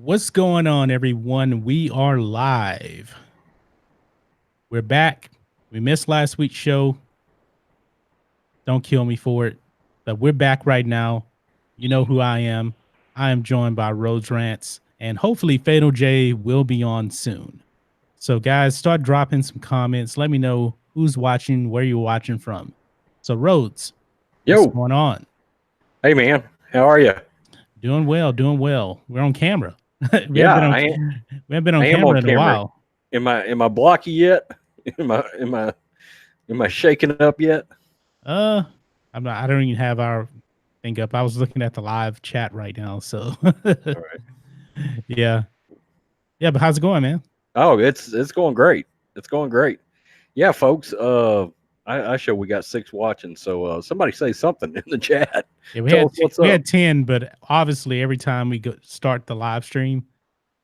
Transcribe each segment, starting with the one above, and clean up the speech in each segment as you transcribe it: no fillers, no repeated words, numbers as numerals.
What's going on, everyone? We are live. We're back. We missed last week's show. Don't kill me for it. But we're back right now. You know who I am. I am joined by Rhodes Rants, and hopefully Fatal J will be on soon. So, guys, start dropping some comments. Let me know who's watching, where you're watching from. So, Rhodes, what's Yo, going on? hey man, how are you? Doing well, doing well. We're on camera. we haven't Yeah, been on I we haven't been on am camera on in a camera. while. Am I blocky yet? Am I shaking up yet? Uh, I'm not. I don't even have our thing up. I was looking at the live chat right now. So, All right. yeah, yeah. But how's it going, man? Oh, it's going great. It's going great. Yeah, folks. I show we got 6 watching. So somebody say something in the chat. Yeah, Tell us what's we up. had 10, but obviously every time we go start the live stream,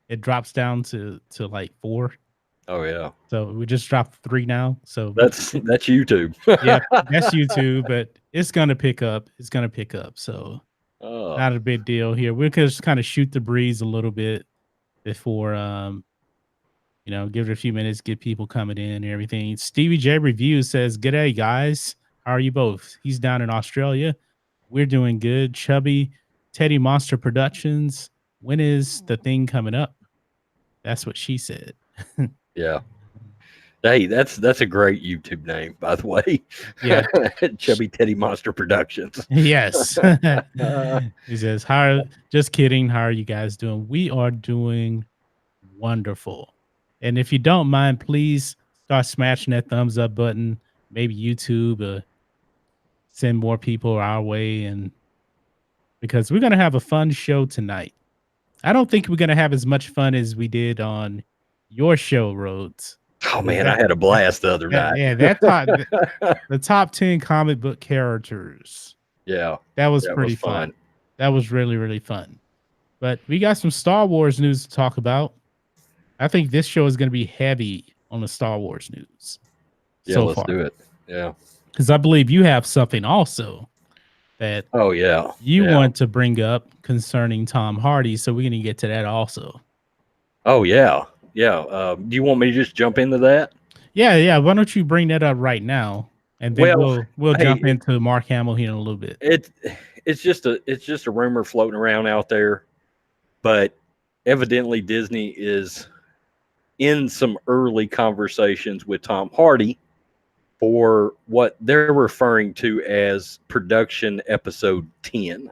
it drops down to like 4. Oh yeah, So we just dropped 3 now. So that's YouTube. yeah, that's YouTube, but it's gonna pick up. It's gonna pick up. So Oh, not a big deal here. We're just kind of shoot the breeze a little bit before give it a few minutes, get people coming in and everything. Stevie J Review says, "G'day, guys. How are you both?" He's down in Australia. We're doing good. Chubby Teddy Monster Productions. When is the thing coming up? That's what she said. yeah. Hey, that's a great YouTube name, by the way. Yeah. Chubby Teddy Monster Productions. Yes. He says, just kidding. How are you guys doing? We are doing wonderful. And if you don't mind, please start smashing that thumbs up button. Maybe YouTube, send more people our way, and because we're gonna have a fun show tonight. I don't think we're gonna have as much fun as we did on your show, Rhodes. Oh man, I That, had a blast the other night. yeah, the top 10 comic book characters. Yeah, That was that pretty was fun. fun. That was really, really fun. But we got some Star Wars news to talk about. I think this show is going to be heavy on the Star Wars news Yeah, so let's far. do it. Yeah. Because I believe you have something also that Oh yeah. you Yeah. want to bring up concerning Tom Hardy. So we're going to get to that also. Oh yeah. Yeah. Do you want me to just jump into that? Yeah. Why don't you bring that up right now, and then Well, we'll hey, jump into Mark Hamill here in a little bit. it's just a rumor floating around out there, but evidently Disney is in some early conversations with Tom Hardy for what they're referring to as production episode 10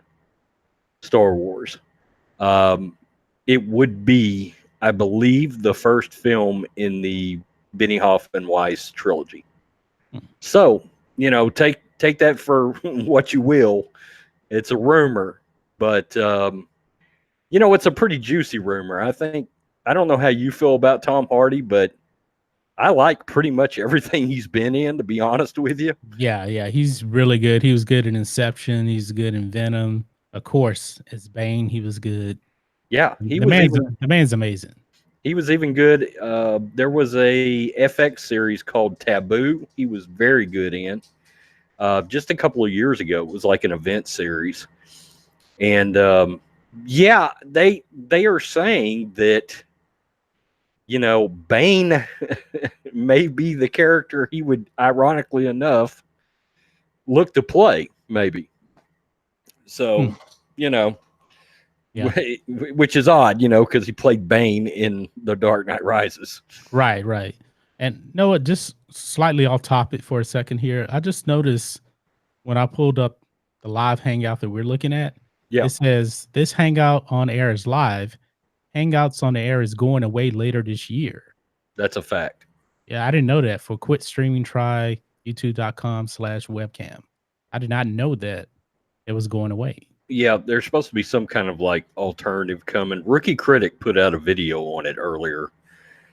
Star Wars. It would be, I believe, the first film in the Benioff and Weiss trilogy. So, take that for what you will. It's a rumor, but it's a pretty juicy rumor. I don't know how you feel about Tom Hardy, but I like pretty much everything he's been in, to be honest with you. Yeah, he's really good. He was good in Inception. He's good in Venom. Of course, as Bane, he was good. Yeah, The man's amazing. he was even good. There was a FX series called Taboo. He was very good in. Just a couple of years ago, it was like an event series, and yeah, they are saying that Bane may be the character he would, ironically enough, look to play, maybe. So, yeah. Which is odd, because he played Bane in The Dark Knight Rises. Right. And Noah, just slightly off topic for a second here. I just noticed when I pulled up the live hangout that we're looking at, Yeah. it says this hangout on air is live. Hangouts on the air is going away later this year. That's a fact. Yeah, I didn't know that. For quit streaming, try youtube.com/webcam. I did not know that it was going away. Yeah, there's supposed to be some kind of like alternative coming. Rookie Critic put out a video on it earlier.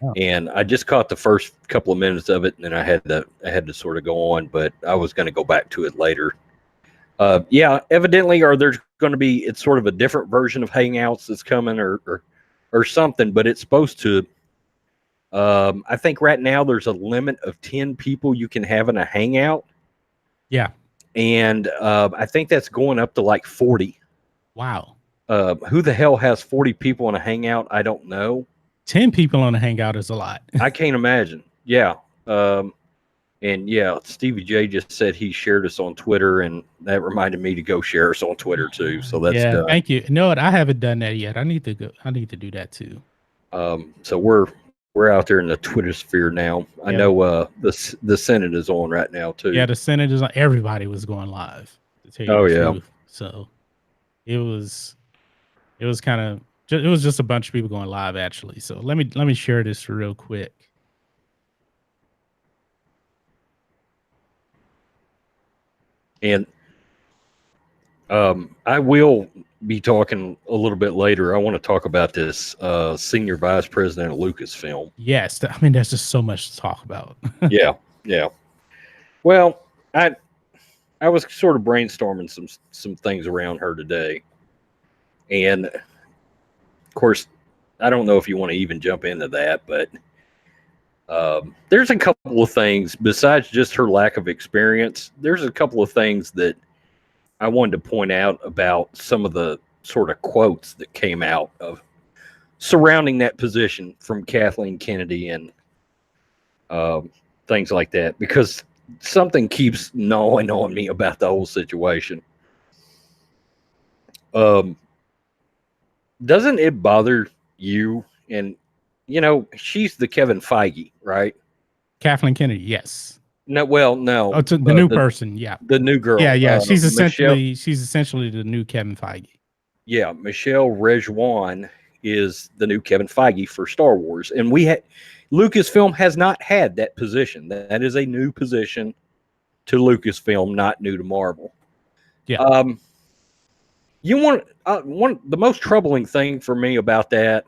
Oh. And I just caught the first couple of minutes of it, and then I had to sort of go on, but I was going to go back to it later. Yeah, evidently, or there's going to be, it's sort of a different version of Hangouts that's coming, or something. But it's supposed to. I think right now there's a limit of 10 people you can have in a Hangout. Yeah, and I think that's going up to like 40. Wow. Who the hell has 40 people in a hangout? I don't know. 10 people on a hangout is a lot. I can't imagine. Yeah. And yeah, Stevie J just said he shared us on Twitter, and that reminded me to go share us on Twitter too. So that's Yeah, done. thank you. No, I haven't done that yet. I need to go. I need to do that too. So we're out there in the Twitter sphere now. I Yeah. know the Senate is on right now too. Yeah, the Senate is on. Everybody was going live, to tell you Oh, the yeah. truth. So it was kind of it was just a bunch of people going live actually. So let me share this real quick. And I will be talking a little bit later. I want to talk about this senior vice president of Lucasfilm. Yes, I mean there's just so much to talk about. Yeah, yeah. Well, I was sort of brainstorming some things around her today, and of course, I don't know if you want to even jump into that, but there's a couple of things besides just her lack of experience. There's a couple of things that I wanted to point out about some of the sort of quotes that came out of surrounding that position from Kathleen Kennedy and things like that, because something keeps gnawing on me about the whole situation. Doesn't it bother you? And she's the Kevin Feige, right? Kathleen Kennedy, yes. No, well, no. Oh, to the new person, yeah. The new girl. Yeah. She's Michelle, essentially the new Kevin Feige. yeah, Michelle Rejwan is the new Kevin Feige for Star Wars, and Lucasfilm has not had that position. That is a new position to Lucasfilm, not new to Marvel. Yeah. You want the most troubling thing for me about that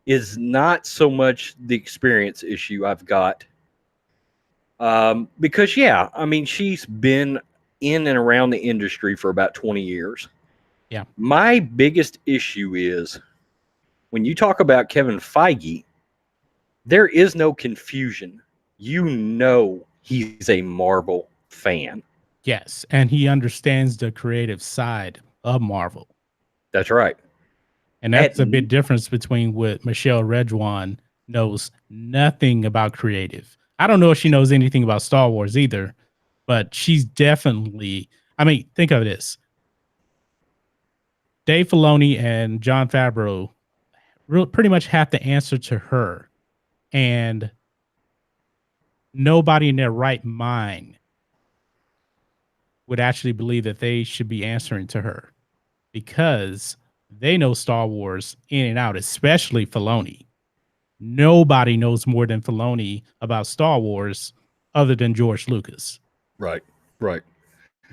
is not so much the experience issue I've got, because yeah, I mean she's been in and around the industry for about 20 years. Yeah. My biggest issue is when you talk about Kevin Feige, there is no confusion. You know he's a Marvel fan. Yes, and he understands the creative side of Marvel. That's right. And that's a big difference between what Michelle Rejwan knows nothing about creative. I don't know if she knows anything about Star Wars either, but she's definitely, I mean, think of this. Dave Filoni and Jon Favreau pretty much have to answer to her. And nobody in their right mind would actually believe that they should be answering to her, because they know Star Wars in and out, especially Filoni. Nobody knows more than Filoni about Star Wars other than George Lucas. Right. Right.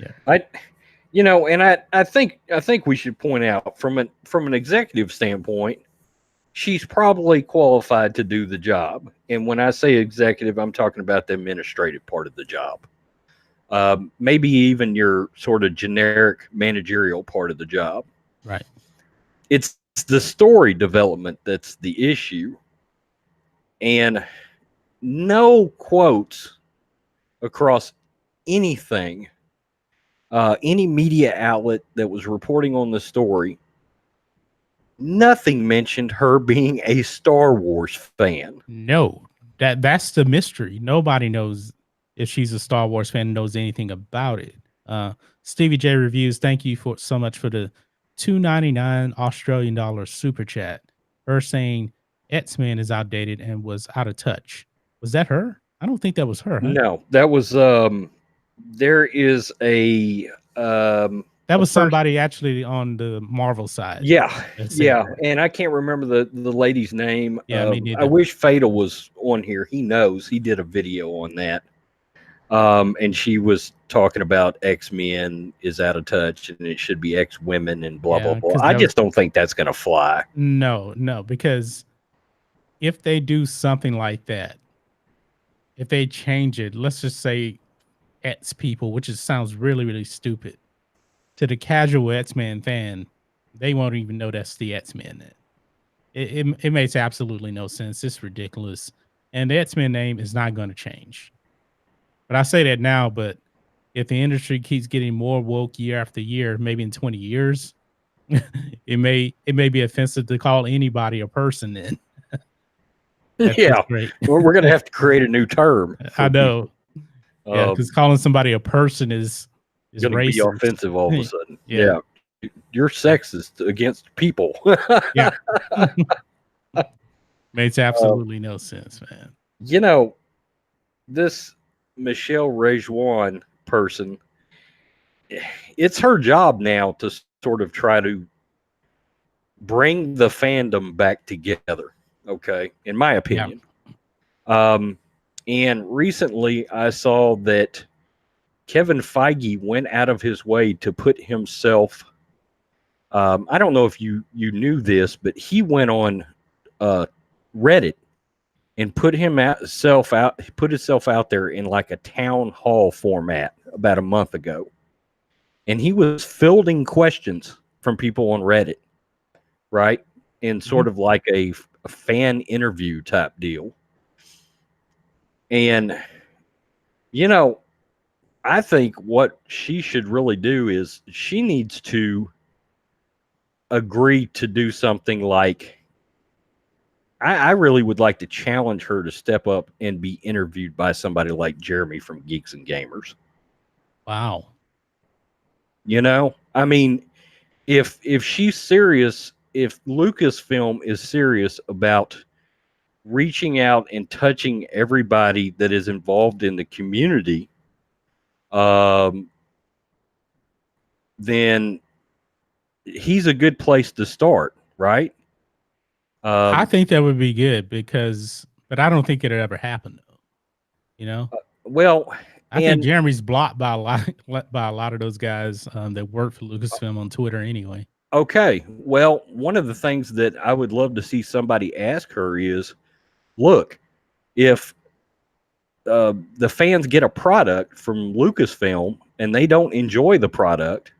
Yeah. I think we should point out from an executive standpoint, she's probably qualified to do the job. And when I say executive, I'm talking about the administrative part of the job. Maybe even your sort of generic managerial part of the job. Right. It's the story development that's the issue. And no quotes across anything, any media outlet that was reporting on the story, nothing mentioned her being a Star Wars fan. No, that's the mystery. Nobody knows if she's a Star Wars fan and knows anything about it. Stevie J Reviews, thank you so much for the $2.99 Australian dollar super chat. Her saying X-Men is outdated and was out of touch. Was that her? I don't think that was her. Huh? No, that was there is a that was somebody actually on the Marvel side. Yeah, yeah, and I can't remember the lady's name. Yeah, me neither. I wish Fatal was on here. He knows. He did a video on that. And she was talking about X-Men is out of touch and it should be X-Women and blah, blah, blah. I just don't think that's going to fly. No, because if they do something like that, if they change it, let's just say X people, which sounds really, really stupid, to the casual X-Men fan, they won't even know that's the X-Men. It makes absolutely no sense. It's ridiculous. And the X-Men name is not going to change. But I say that now, but if the industry keeps getting more woke year after year, maybe in 20 years, it may be offensive to call anybody a person. Then that's Yeah, just great. we're going to have to create a new term. I know. Yeah, because calling somebody a person is going to be racist. offensive all of a sudden. Yeah. You're sexist against people. Yeah. Makes absolutely no sense, man. You know, this Michelle Rejuan person, it's her job now to sort of try to bring the fandom back together. Okay, in my opinion. And recently I saw that Kevin Feige went out of his way to put himself. I don't know if you knew this, but he went on Reddit and put himself out there in like a town hall format about a month ago, and he was fielding questions from people on Reddit, right? In sort of like a fan interview type deal. And I think what she should really do is she needs to agree to do something like, I really would like to challenge her to step up and be interviewed by somebody like Jeremy from Geeks and Gamers. Wow. I mean, if she's serious, if Lucasfilm is serious about reaching out and touching everybody that is involved in the community, then he's a good place to start, right? I think that would be good but I don't think it'll ever happen though. Well, I think Jeremy's blocked by a lot of those guys that work for Lucasfilm on Twitter anyway. Okay. Well, one of the things that I would love to see somebody ask her is, look, if the fans get a product from Lucasfilm and they don't enjoy the product,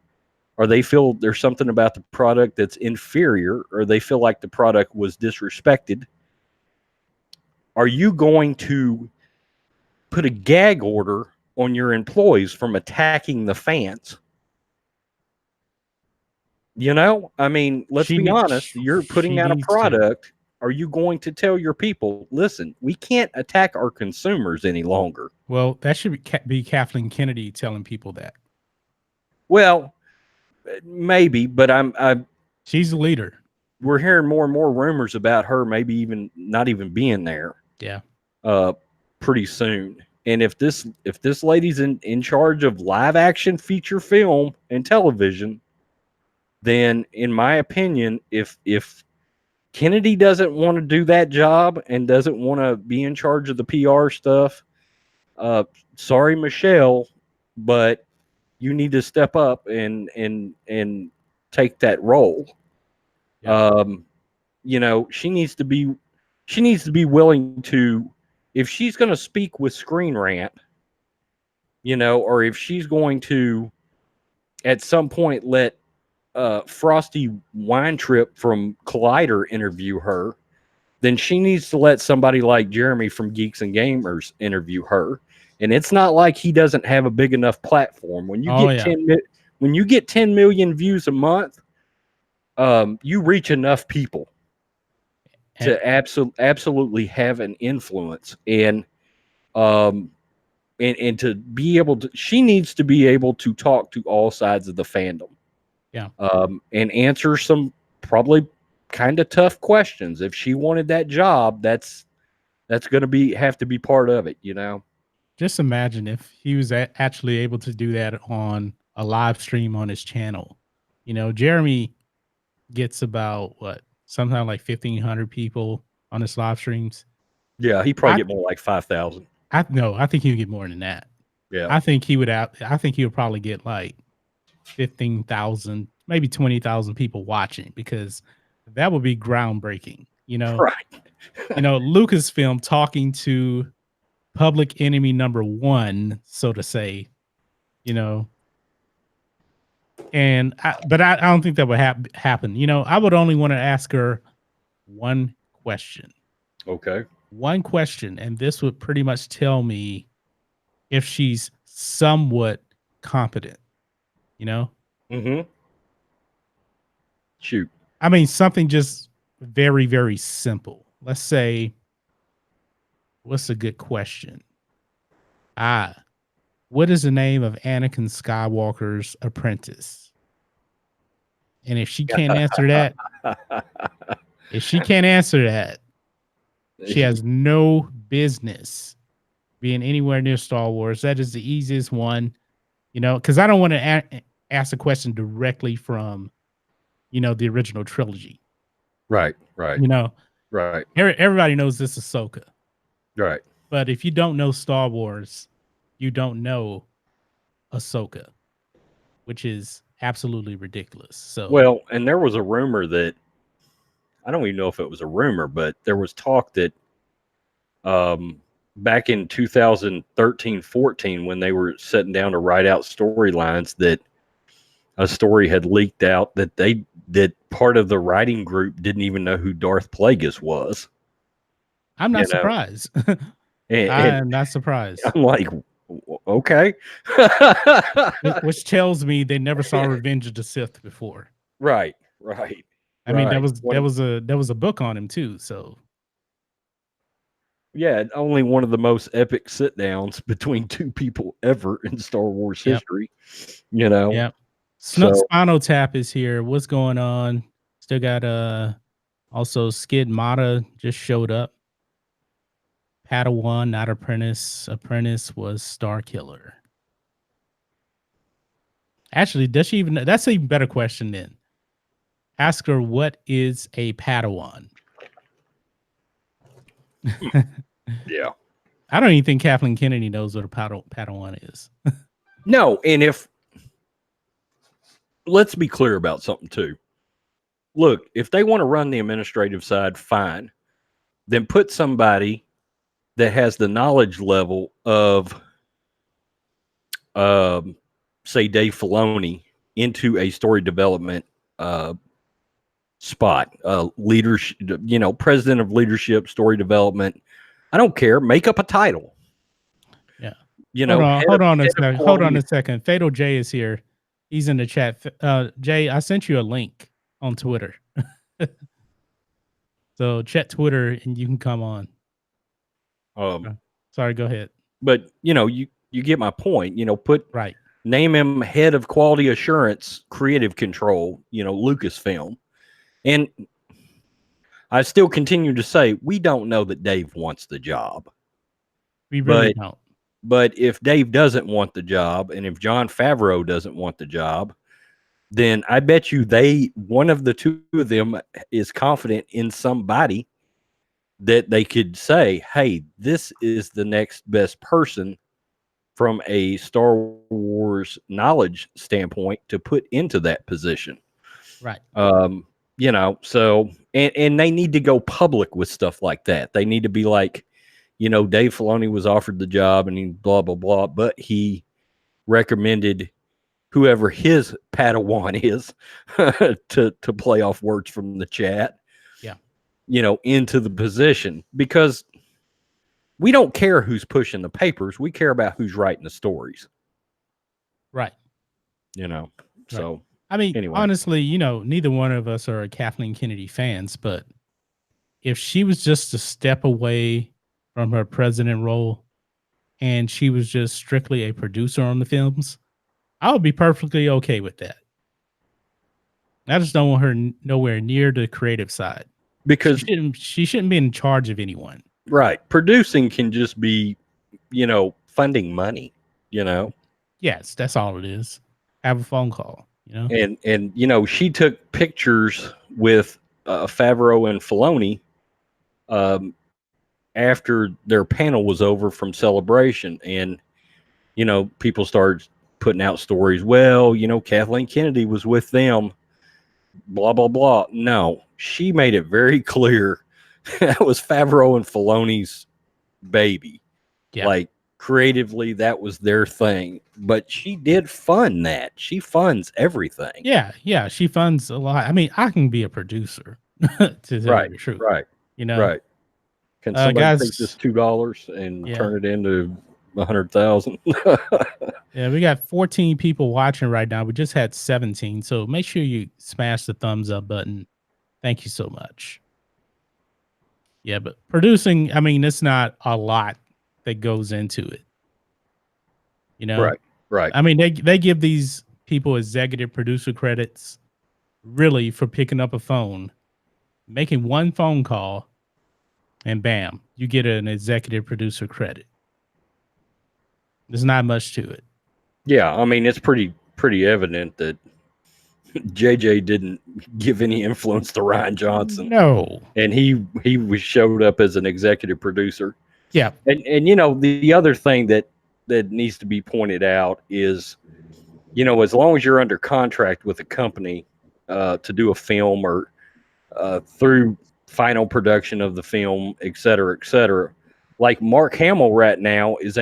or they feel there's something about the product that's inferior, or they feel like the product was disrespected, are you going to put a gag order on your employees from attacking the fans? I mean, let's be honest. You're putting out a product. Are you going to tell your people, listen, we can't attack our consumers any longer? Well, that should be Kathleen Kennedy telling people that. Well, maybe, but she's a leader. We're hearing more and more rumors about her maybe even not even being there. Yeah. Pretty soon. And if this lady's in charge of live action feature film and television, then in my opinion, if Kennedy doesn't want to do that job and doesn't want to be in charge of the PR stuff, sorry, Michelle, but you need to step up and take that role. Yeah. She needs to be willing to, if she's going to speak with Screen Rant, or if she's going to at some point let Frosty Weintrip from Collider interview her, then she needs to let somebody like Jeremy from Geeks and Gamers interview her. And it's not like he doesn't have a big enough platform. When you get 10 million views a month, you reach enough people to absolutely have an influence. And to be able to, she needs to be able to talk to all sides of the fandom. Yeah. And answer some probably kind of tough questions. If she wanted that job, that's going to have to be part of it, Just imagine if he was actually able to do that on a live stream on his channel. Jeremy gets about sometimes like 1,500 people on his live streams. Yeah, he probably get more like 5,000. I think he would get more than that. Yeah, I think he would probably get like 15,000, maybe 20,000 people watching, because that would be groundbreaking. Right. Lucasfilm talking to public enemy number one, so to say. And I don't think that would happen. I would only want to ask her one question. Okay. One question, and this would pretty much tell me if she's somewhat competent. Mm-hmm. Shoot. I mean, something just very, very simple. Let's say, what's a good question? What is the name of Anakin Skywalker's apprentice? And if she can't answer that, she has no business being anywhere near Star Wars. That is the easiest one, because I don't want to ask a question directly from, the original trilogy. Right. Right. Everybody knows this is Ahsoka. Right. But if you don't know Star Wars, you don't know Ahsoka, which is absolutely ridiculous. So, well, and there was a rumor that, I don't even know if it was a rumor, but there was talk that back in 2013-14, when they were sitting down to write out storylines, that a story had leaked out that part of the writing group didn't even know who Darth Plagueis was. I'm not surprised. I'm not surprised. I'm like, okay. Which tells me they never saw Revenge of the Sith before. Right. I mean, there was a book on him too. So yeah, only one of the most epic sit downs between two people ever in Star Wars history. Yeah. Spinal Tap is here. What's going on? Still got also Skid Mata just showed up. Padawan, not apprentice. Apprentice was Star Killer. Actually, does she even? That's an even better question then. Ask her, what is a Padawan? Yeah. I don't even think Kathleen Kennedy knows what a Padawan is. No, and let's be clear about something too. Look, if they want to run the administrative side, fine. Then put somebody that has the knowledge level of, say, Dave Filoni into a story development spot, leadership, president of leadership, story development. I don't care. Make up a title. Yeah. Hold on a second. Fatal J is here. He's in the chat. Jay, I sent you a link on Twitter. So check Twitter and you can come on. Sorry, go ahead. But you get my point. Right. Name him head of quality assurance, creative control. Lucasfilm, and I still continue to say we don't know that Dave wants the job. We really don't. But if Dave doesn't want the job, and if Jon Favreau doesn't want the job, then I bet you one of the two of them is confident in somebody that they could say, hey, this is the next best person from a Star Wars knowledge standpoint to put into that position. Right. So, and they need to go public with stuff like that. They need to be like, Dave Filoni was offered the job and he blah, blah, blah, but he recommended whoever his Padawan is to play off words from the chat. Yeah. Into the position, because we don't care who's pushing the papers. We care about who's writing the stories. Right. So I mean, anyway. Honestly, neither one of us are Kathleen Kennedy fans, but if she was just a step away from her president role and she was just strictly a producer on the films, I would be perfectly okay with that. I just don't want her nowhere near the creative side, because she shouldn't be in charge of anyone. Right. Producing can just be, funding money, Yes, that's all it is. Have a phone call, And she took pictures with Favreau and Filoni after their panel was over from Celebration, and people started putting out stories. Well, Kathleen Kennedy was with them, blah blah blah. No, she made it very clear that was Favreau and Filoni's baby. Yeah. Like, creatively, that was their thing. But she did fund that. She funds everything. Yeah, she funds a lot. I mean, I can be a producer, to tell you the truth. Right. Right. Can somebody guys, take this $2 and turn it into 100,000. Yeah, we got 14 people watching right now. We just had 17. So make sure you smash the thumbs up button. Thank you so much. Yeah, but producing, I mean, it's not a lot that goes into it. You know? Right. I mean, they give these people executive producer credits really for picking up a phone, making one phone call, and bam, you get an executive producer credit. There's not much to it. Yeah, I mean, it's pretty evident that JJ didn't give any influence to Ryan Johnson. No. And he showed up as an executive producer. Yeah. And you know, the other thing that needs to be pointed out is, you know, as long as you're under contract with a company to do a film or through final production of the film, et cetera, like Mark Hamill right now is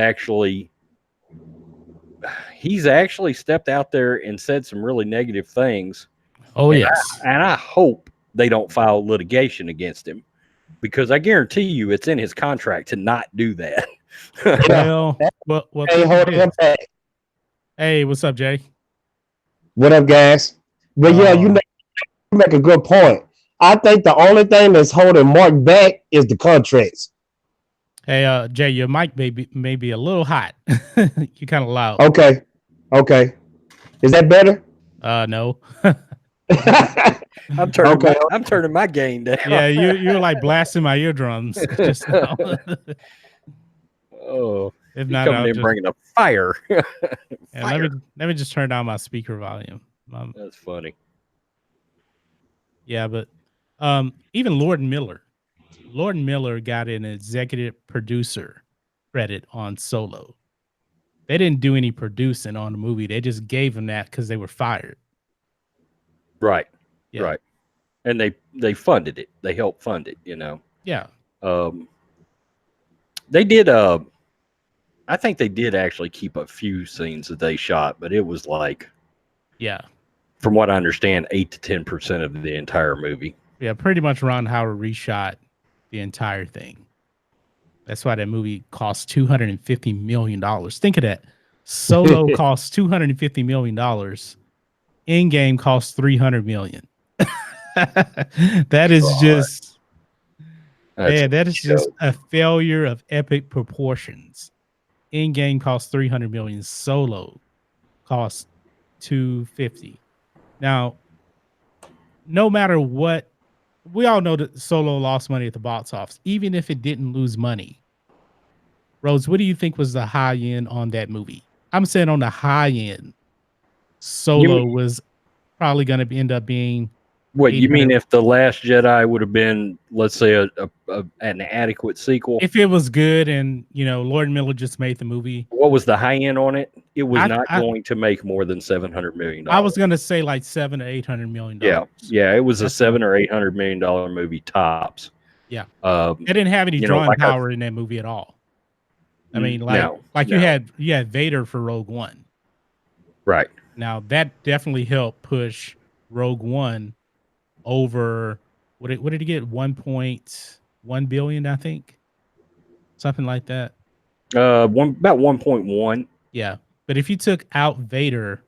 he's actually stepped out there and said some really negative things. Oh, yes. And I hope they don't file litigation against him, because I guarantee you it's in his contract to not do that. Well, Hey, hold on back. Hey, what's up, Jay? What up, guys? But yeah, you make a good point. I think the only thing that's holding Mark back is the contracts. Hey, Jay, your mic may be a little hot. You're kind of loud. Okay. Is that better? No. I'm turning my gain down. Yeah, you're like blasting my eardrums just now. Oh, if not, coming in bringing a fire. Fire. Let me just turn down my speaker volume. That's funny. Yeah, but even Lord Miller got an executive producer credit on Solo. They didn't do any producing on the movie. They just gave him that because they were fired. Right. Yeah. Right. And they funded it. They helped fund it, you know. Yeah. They did I think they did actually keep a few scenes that they shot, but it was like, yeah, from what I understand, 8 to 10% of the entire movie. Yeah, pretty much Ron Howard reshot the entire thing. That's why that movie cost $250 million. Think of that. Solo cost $250 million. In-game cost $300 million. That is just a failure of epic proportions. In-game cost $300 million. Solo cost $250. Now, no matter what, we all know that Solo lost money at the box office, even if it didn't lose money. Rose, what do you think was the high end on that movie? I'm saying on the high end, Solo was probably going to end up being. What you mean if The Last Jedi would have been, let's say, an adequate sequel? If it was good and, you know, Lord Miller just made the movie. What was the high end on it? It was not going to make more than $700 million. I was going to say like $700 to $800 million. Yeah, it was a $700 or $800 million movie tops. Yeah, it didn't have any drawing power in that movie at all. I mean, you had Vader for Rogue One. Right. Now that definitely helped push Rogue One over what did he get? 1.1 billion, I think. Something like that. About 1.1. Yeah. But if you took out Vader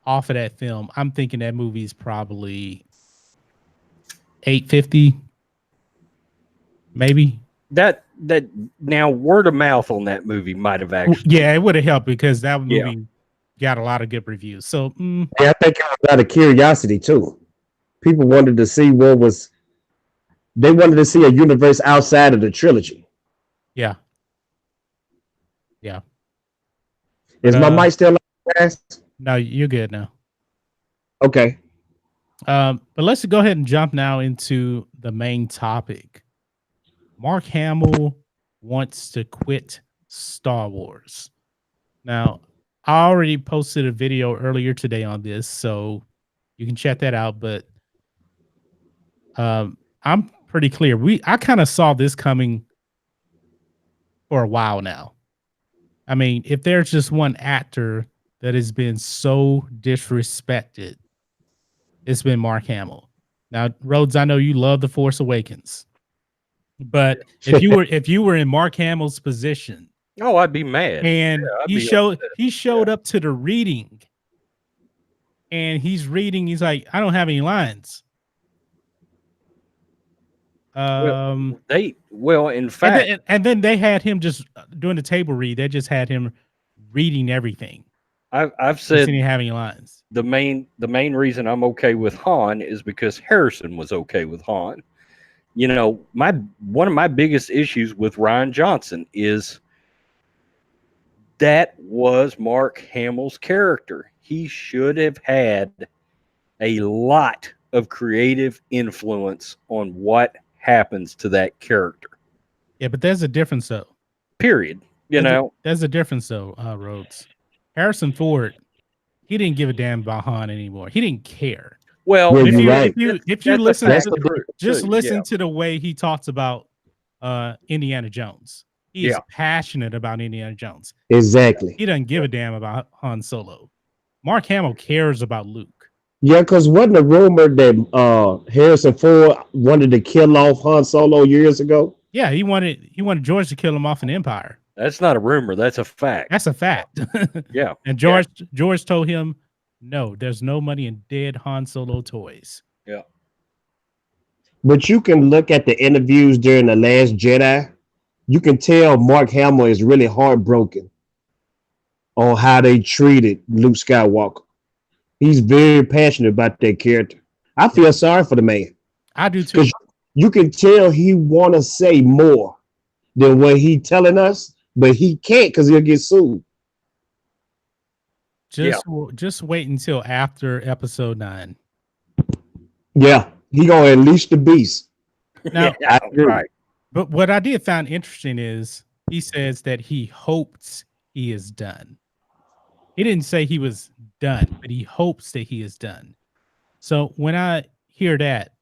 off of that film, I'm thinking that movie is probably 850. Maybe. That now word of mouth on that movie might have actually. Yeah, it would have helped because that movie got a lot of good reviews. So yeah, I think it was out of curiosity too. People wanted to see they wanted to see a universe outside of the trilogy. Yeah. Yeah. Is my mic still on? No, you're good now. Okay. But let's go ahead and jump now into the main topic. Mark Hamill wants to quit Star Wars. Now, I already posted a video earlier today on this, so you can check that out. But I'm pretty clear. I kind of saw this coming for a while now. I mean, if there's just one actor that has been so disrespected, it's been Mark Hamill. Now, Rhodes, I know you love The Force Awakens, but if you were in Mark Hamill's position, Oh, I'd be mad. And Yeah, I'd he be showed up to the reading, and he's reading. He's like, I don't have any lines. In fact, and then they had him just doing the table read. They just had him reading everything. I've He said didn't have any lines. the main reason I'm okay with Han is because Harrison was okay with Han. You know, one of my biggest issues with Rian Johnson is that was Mark Hamill's character. He should have had a lot of creative influence on what happens to that character. Yeah, but there's a difference though. Period. There's a difference though, Rhodes. Harrison Ford, he didn't give a damn about Han anymore. He didn't care. Well, Yeah, if you're you right. if you listen That's to the just listen yeah. to the way he talks about Indiana Jones. He is passionate about Indiana Jones. Exactly. He doesn't give a damn about Han Solo. Mark Hamill cares about Luke. Yeah, because wasn't a rumor that Harrison Ford wanted to kill off Han Solo years ago? Yeah, he wanted George to kill him off an Empire. That's not a rumor. That's a fact. That's a fact. Yeah. And George told him, no, there's no money in dead Han Solo toys. Yeah. But you can look at the interviews during The Last Jedi. You can tell Mark Hamill is really heartbroken on how they treated Luke Skywalker. He's very passionate about that character. I feel sorry for the man. I do too. Because you can tell he want to say more than what he telling us, but he can't because he'll get sued. Just wait until after episode 9. Yeah, he gonna unleash the beast. Now, right. But what I did find interesting is he says that he hopes he is done. He didn't say he was done, but he hopes that he is done. So when I hear that,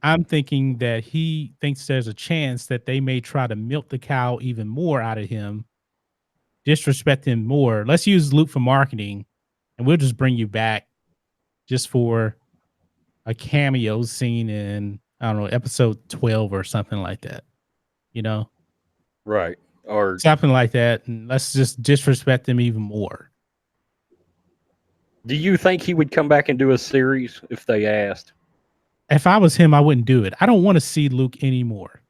I'm thinking that he thinks there's a chance that they may try to milk the cow even more out of him, disrespect him more. Let's use Luke for marketing, and we'll just bring you back just for a cameo scene in, I don't know, episode 12 or something like that, you know? Right. Or something like that. And let's just disrespect him even more. Do you think he would come back and do a series if they asked? If I was him, I wouldn't do it. I don't want to see Luke anymore.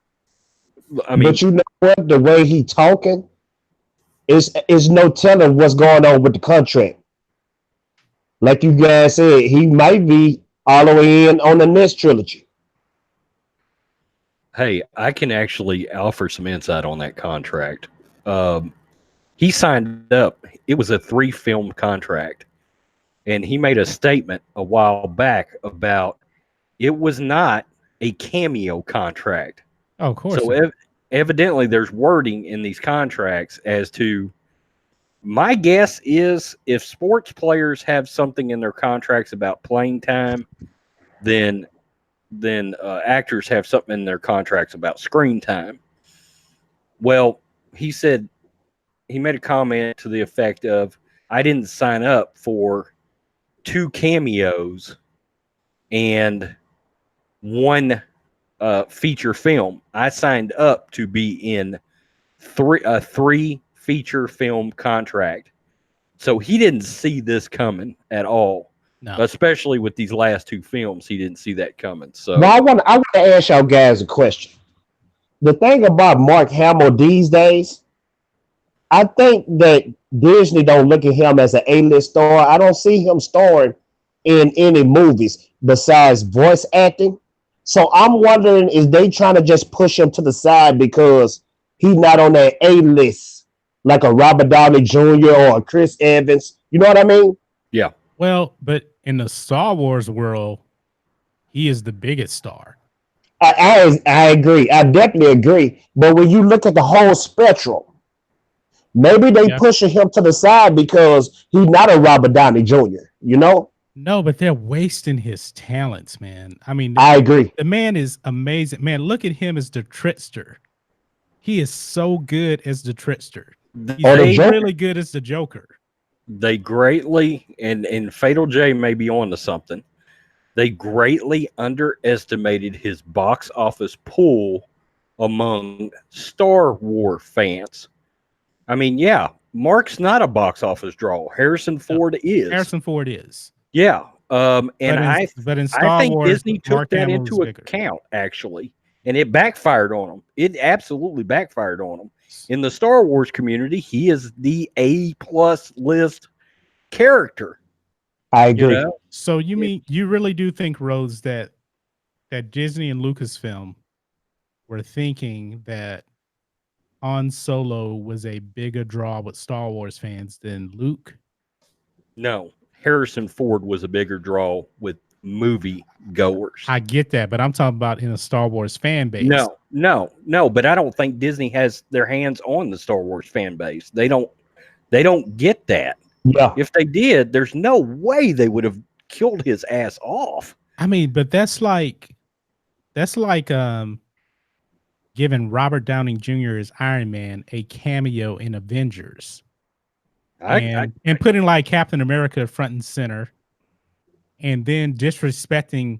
I mean, but you know what? The way he talking is no telling what's going on with the contract. Like you guys said, he might be all the way in on the next trilogy. Hey, I can actually offer some insight on that contract. He signed up. It was a 3-film contract. And he made a statement a while back about it was not a cameo contract. Oh, of course. So evidently there's wording in these contracts as to, my guess is if sports players have something in their contracts about playing time, then actors have something in their contracts about screen time. Well, he said, he made a comment to the effect of, I didn't sign up for 2 cameos and 1 feature film. I signed up to be in 3 feature film contract. So he didn't see this coming at all. No. Especially with these last 2 films, he didn't see that coming. So Well, I want to ask y'all guys a question. The thing about Mark Hamill these days, I think that Disney don't look at him as an A-list star. I don't see him starring in any movies besides voice acting. So I'm wondering, is they trying to just push him to the side because he's not on that A-list like a Robert Downey Jr. or a Chris Evans? You know what I mean? Yeah. Well, but in the Star Wars world, he is the biggest star. I agree. I definitely agree. But when you look at the whole spectrum, maybe they pushing him to the side because he's not a Robert Downey Jr., you know? No, but they're wasting his talents, man. I mean, I agree. The man is amazing. Man, look at him as the trickster. He is so good as the trickster. He's really good as the Joker. They greatly, and Fatal J may be on to something, they greatly underestimated his box office pull among Star Wars fans. I mean, yeah, Mark's not a box office draw. Harrison Ford is. Harrison Ford is. Yeah. And but in I Star think Wars, Disney took Mark that Hamill is into bigger. account, actually, and it backfired on him. It absolutely backfired on him. In the Star Wars community, he is the A+ list character. I You agree. know, So you really do think, Rose, that Disney and Lucasfilm were thinking that Han Solo was a bigger draw with Star Wars fans than Luke? no, Harrison Ford was a bigger draw with movie goers. I get that, but I'm talking about in a Star Wars fan base. No, but I don't think Disney has their hands on the Star Wars fan base. They don't get that. Yeah. If they did, there's no way they would have killed his ass off. I mean, but that's like giving Robert Downey Jr. as Iron Man a cameo in Avengers, and putting like Captain America front and center, and then disrespecting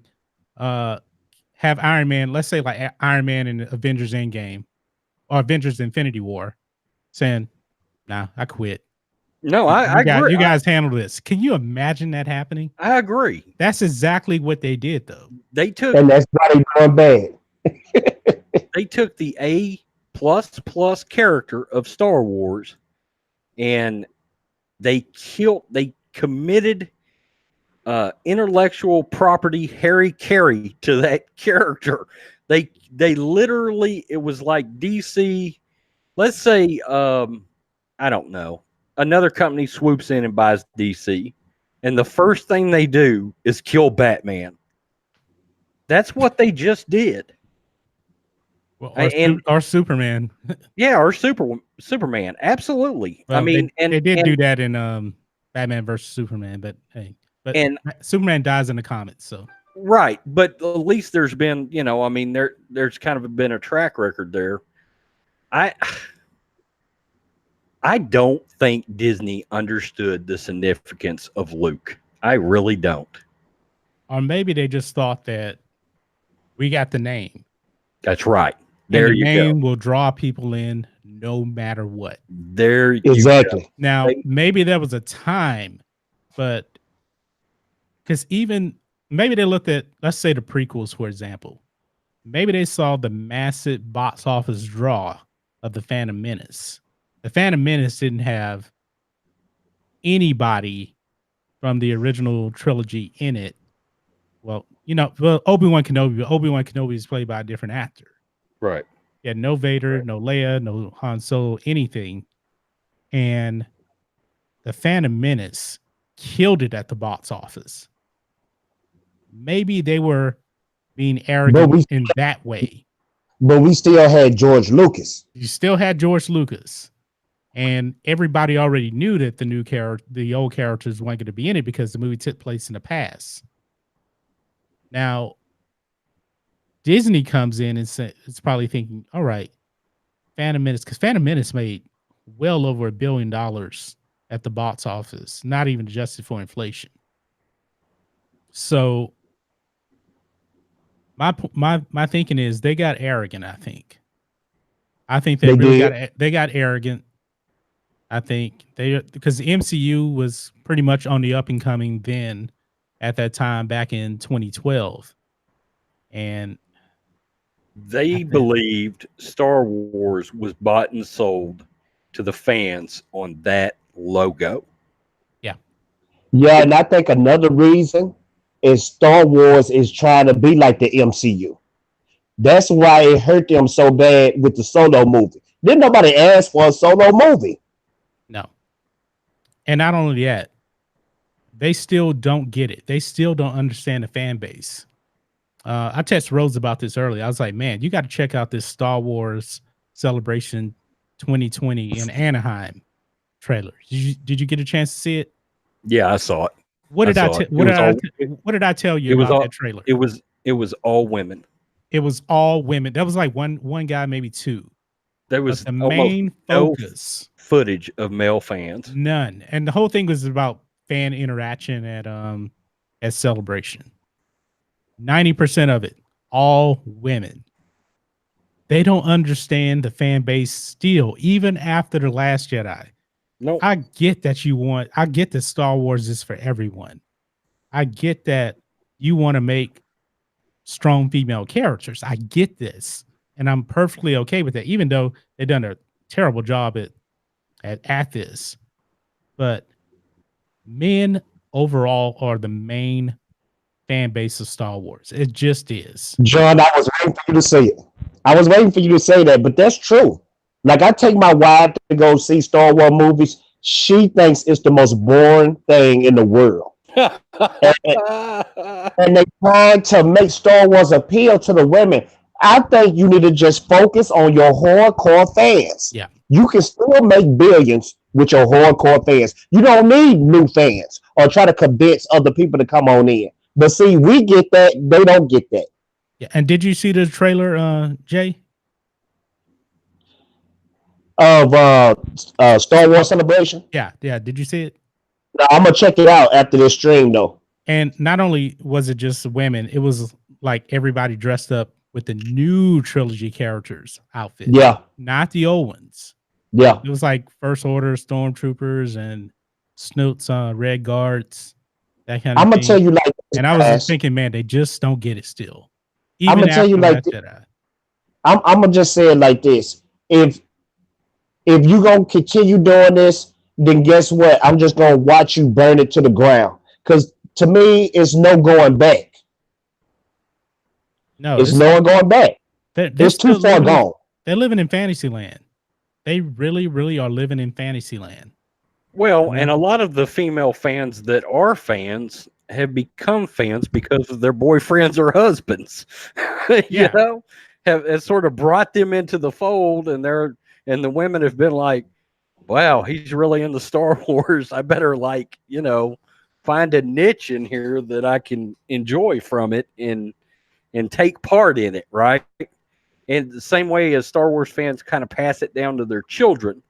have Iron Man, let's say like Iron Man in Avengers Endgame or Avengers Infinity War, saying, "Nah, I quit." No, I agree. You guys handle this. Can you imagine that happening? I agree. That's exactly what they did, though. They took And that's why they going bad. they took the A++ character of Star Wars, and they committed intellectual property Harry Carey to that character. They literally, it was like DC. Let's say I don't know, another company swoops in and buys DC, and the first thing they do is kill Batman. That's what they just did. Well, And or Superman. yeah, or Superman. Absolutely. Well, I mean, they did do that in Batman versus Superman, but hey, but Superman dies in the comics, so right. But at least there's been, I mean, there's kind of been a track record there. I don't think Disney understood the significance of Luke. I really don't. Or maybe they just thought that we got the name. That's right. There you go. The name will draw people in no matter what. There you Exactly. go. Now, maybe there was a time, but because maybe they looked at, let's say, the prequels, for example. Maybe they saw the massive box office draw of The Phantom Menace. The Phantom Menace didn't have anybody from the original trilogy in it. Well, Obi-Wan Kenobi is played by a different actor. Right. Yeah, no Vader, no Leia, no Han Solo, anything. And The Phantom Menace killed it at the box office. Maybe they were being arrogant in that way. But we still had George Lucas. You still had George Lucas. And everybody already knew that the old characters weren't going to be in it because the movie took place in the past. Now, Disney comes in and it's probably thinking, all right, Phantom Menace, because Phantom Menace made well over $1 billion at the box office, not even adjusted for inflation. So my thinking is they got arrogant. I think they really got arrogant. I think because the MCU was pretty much on the up and coming then at that time back in 2012. And they believed Star Wars was bought and sold to the fans on that logo. Yeah. Yeah, and I think another reason is Star Wars is trying to be like the MCU. That's why it hurt them so bad with the Solo movie. Didn't nobody ask for a Solo movie. No. And not only that, they still don't get it. They still don't understand the fan base. I texted Rose about this earlier. I was like, man, you got to check out this Star Wars Celebration 2020 in Anaheim trailer. Did you get a chance to see it? Yeah, I saw it. What did I tell you about that trailer? It was all women. It was all women. That was like one guy, maybe two. There was the main focus footage of male fans. None. And the whole thing was about fan interaction at Celebration. 90% of it, all women. they don't understand the fan base still, even after The Last Jedi. No, I get that I get that Star Wars is for everyone. I get that you want to make strong female characters. I get this. And I'm perfectly okay with that, even though they've done a terrible job at this. But men overall are the main fan base of Star Wars. It just is. John, I was waiting for you to say it. I was waiting for you to say that, but that's true. Like I take my wife to go see Star Wars movies. She thinks it's the most boring thing in the world. And they trying to make Star Wars appeal to the women. I think you need to just focus on your hardcore fans. Yeah. You can still make billions with your hardcore fans. You don't need new fans or try to convince other people to come on in. But see, we get that. They don't get that. Yeah. And did you see the trailer, Jay? Of Star Wars Celebration? Yeah. Did you see it? No, I'm going to check it out after this stream, though. And not only was it just women, it was like everybody dressed up with the new trilogy characters outfits. Yeah. Not the old ones. Yeah. It was like First Order stormtroopers and Snoots, Red Guards, that kind of I'm thing. going to tell you like this, and I was just thinking, man, they just don't get it still. I'm going to tell you like this. I'm going to just say it like this. If you're going to continue doing this, then guess what? I'm just going to watch you burn it to the ground. Because to me, it's no going back. No, it's no going back. It's too far gone. They're living in fantasy land. They really, really are living in fantasy land. Well, and a lot of the female fans that are fans have become fans because of their boyfriends or husbands. You know, have sort of brought them into the fold, and the women have been like, wow, he's really into Star Wars. I better find a niche in here that I can enjoy from it and take part in it, right? And the same way as Star Wars fans kind of pass it down to their children.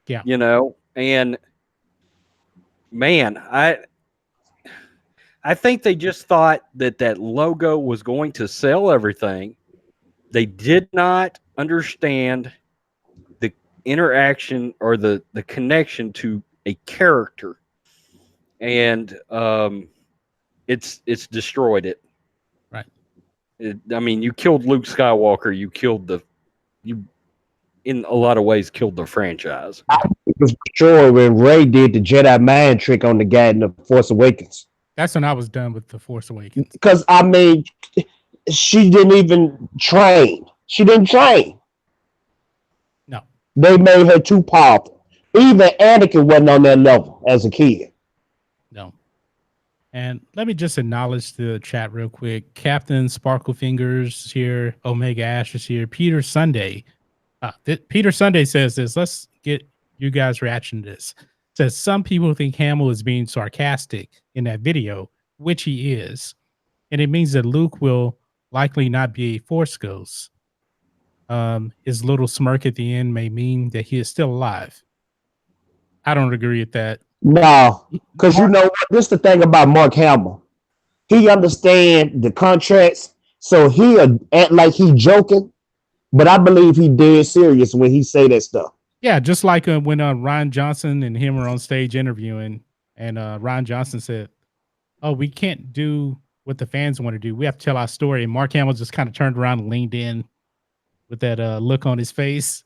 Yeah. And man, I think they just thought that logo was going to sell everything. They did not understand the interaction or the connection to a character. And it's destroyed it. Right. You killed Luke Skywalker. You in a lot of ways killed the franchise. I think it was sure when Rey did the Jedi mind trick on the guy in The Force Awakens. That's when I was done with The Force Awakens. Because she didn't even train. She didn't train. No. They made her too powerful. Even Anakin wasn't on that level as a kid. No. And let me just acknowledge the chat real quick. Captain Sparklefingers here. Omega Ash is here. Peter Sunday. Peter Sunday says this. Let's get you guys' reaction to this. Says some people think Hamill is being sarcastic in that video, which he is. And it means that Luke will likely not be a Force ghost. His little smirk at the end may mean that he is still alive. I don't agree with that. No, because you know what? This is the thing about Mark Hamill. He understands the contracts, so he'll act like he joking, but I believe he dead serious when he say that stuff. Yeah, just like when Ryan Johnson and him were on stage interviewing, and Ryan Johnson said, "Oh, we can't do what the fans want to do. We have to tell our story." And Mark Hamill just kind of turned around and leaned in with that look on his face.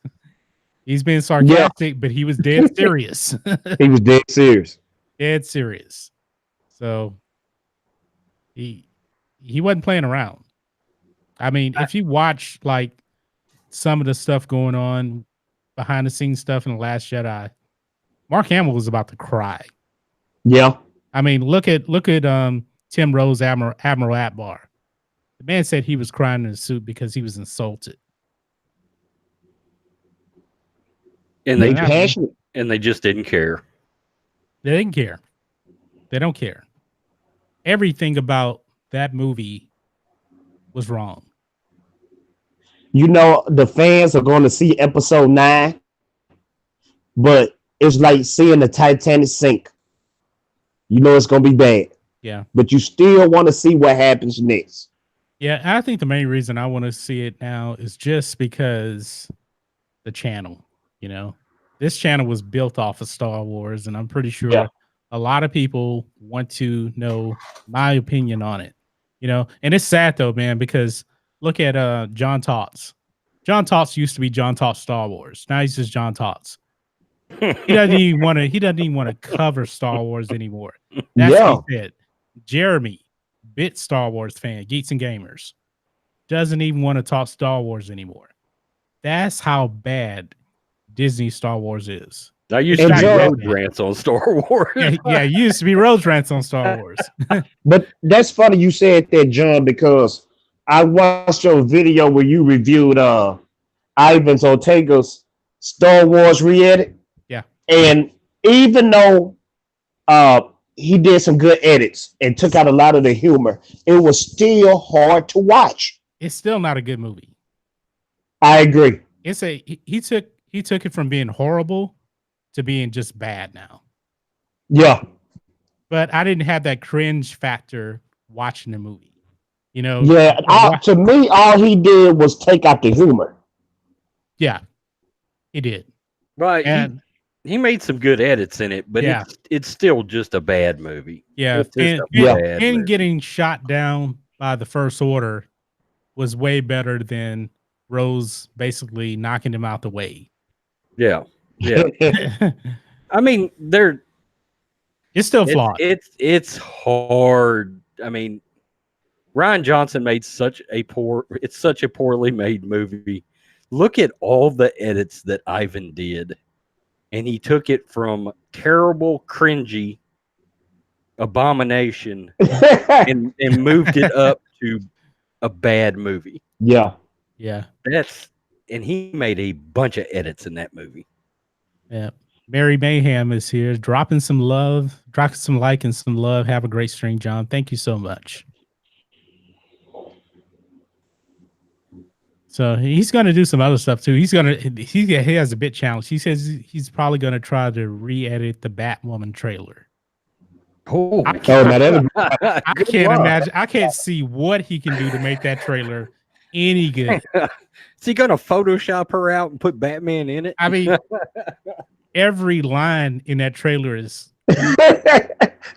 He's being sarcastic, but he was dead serious. He was dead serious. Dead serious. So he wasn't playing around. I mean, if you watch like some of the stuff going on behind the scenes stuff in The Last Jedi, Mark Hamill was about to cry. Yeah. I mean, look at Tim Rose, Admiral Akbar. The man said he was crying in his suit because he was insulted. And they just didn't care. They didn't care. They don't care. Everything about that movie was wrong. You know, the fans are going to see episode 9, but it's like seeing the Titanic sink. You know it's going to be bad. Yeah. But you still want to see what happens next. Yeah, I think the main reason I want to see it now is just because the channel, you know, this channel was built off of Star Wars, and I'm pretty sure Yeah. a lot of people want to know my opinion on it, you know. And it's sad though, man, because look at John Tots. John Tots used to be John Tots Star Wars. Now he's just John Tots. He doesn't even want to. He doesn't even want to cover Star Wars anymore. That's what Yeah. he said. Jeremy, bit Star Wars fan, Geeks and Gamers, doesn't even want to talk Star Wars anymore. That's how bad Disney Star Wars is. I used And to be Joe- road rants on Star Wars. Yeah, it used to be Rose Rants on Star Wars. But that's funny you said that, John, because I watched your video where you reviewed Ivan Ortega's Star Wars re-edit. Yeah. And even though he did some good edits and took out a lot of the humor, it was still hard to watch. It's still not a good movie. I agree. It's he took it from being horrible to being just bad now. Yeah. But I didn't have that cringe factor watching the movie. You know? Yeah. To me, all he did was take out the humor. Yeah. He did. Right. And he made some good edits in it, but Yeah. it's still just a bad movie. yeah, It's just a Yeah. bad and movie. getting shot down by the First Order was way better than Rose basically knocking him out the way. Yeah. Yeah. It's I mean, still flawed. it's hard. I mean, Ryan Johnson made such a poorly made movie. Look at all the edits that Ivan did, and he took it from terrible, cringy abomination and moved it up to a bad movie. Yeah. Yeah. And he made a bunch of edits in that movie. Yeah. Mary Mayhem is here, dropping some love, dropping some like and some love. Have a great stream, John. Thank you so much. So he's going to do some other stuff too. He has a bit challenge. He says he's probably going to try to re-edit the Batwoman trailer. Oh, I Oh, can't, now that'd be- I can't imagine. I can't see what he can do to make that trailer any good. Is he going to Photoshop her out and put Batman in it? I mean, every line in that trailer is You're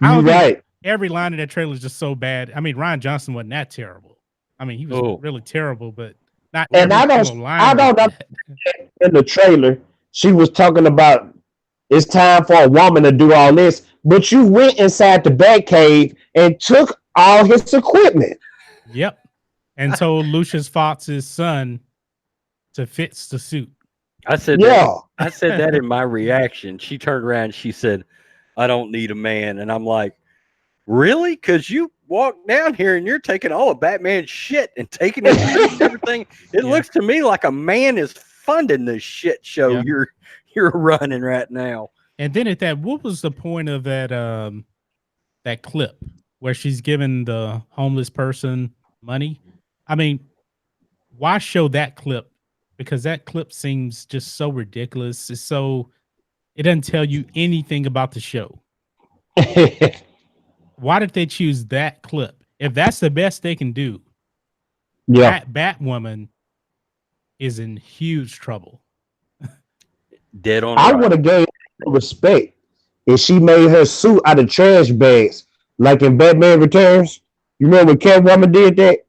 don't think- right. every line in that trailer is just so bad. I mean, Ryan Johnson wasn't that terrible. I mean, he was really terrible, but not. And every I single line don't was know bad. in the trailer, she was talking about it's time for a woman to do all this, but you went inside the Batcave and took all his equipment. Yep, and told Lucius Fox's son to fix the suit. I said Yeah. I said that in my reaction. She turned around and she said, "I don't need a man." And I'm like, "Really? Because you walked down here and you're taking all of Batman's shit and taking it and everything. It Yeah. looks to me like a man is funding this shit show Yeah. you're running right now." And then at that, what was the point of that that clip where she's giving the homeless person money? I mean, why show that clip? Because that clip seems just so ridiculous. It doesn't tell you anything about the show. Why did they choose that clip? If that's the best they can do, Yeah. Batwoman is in huge trouble. Dead on. I right. would have gave her respect if she made her suit out of trash bags, like in Batman Returns. You remember when Catwoman did that?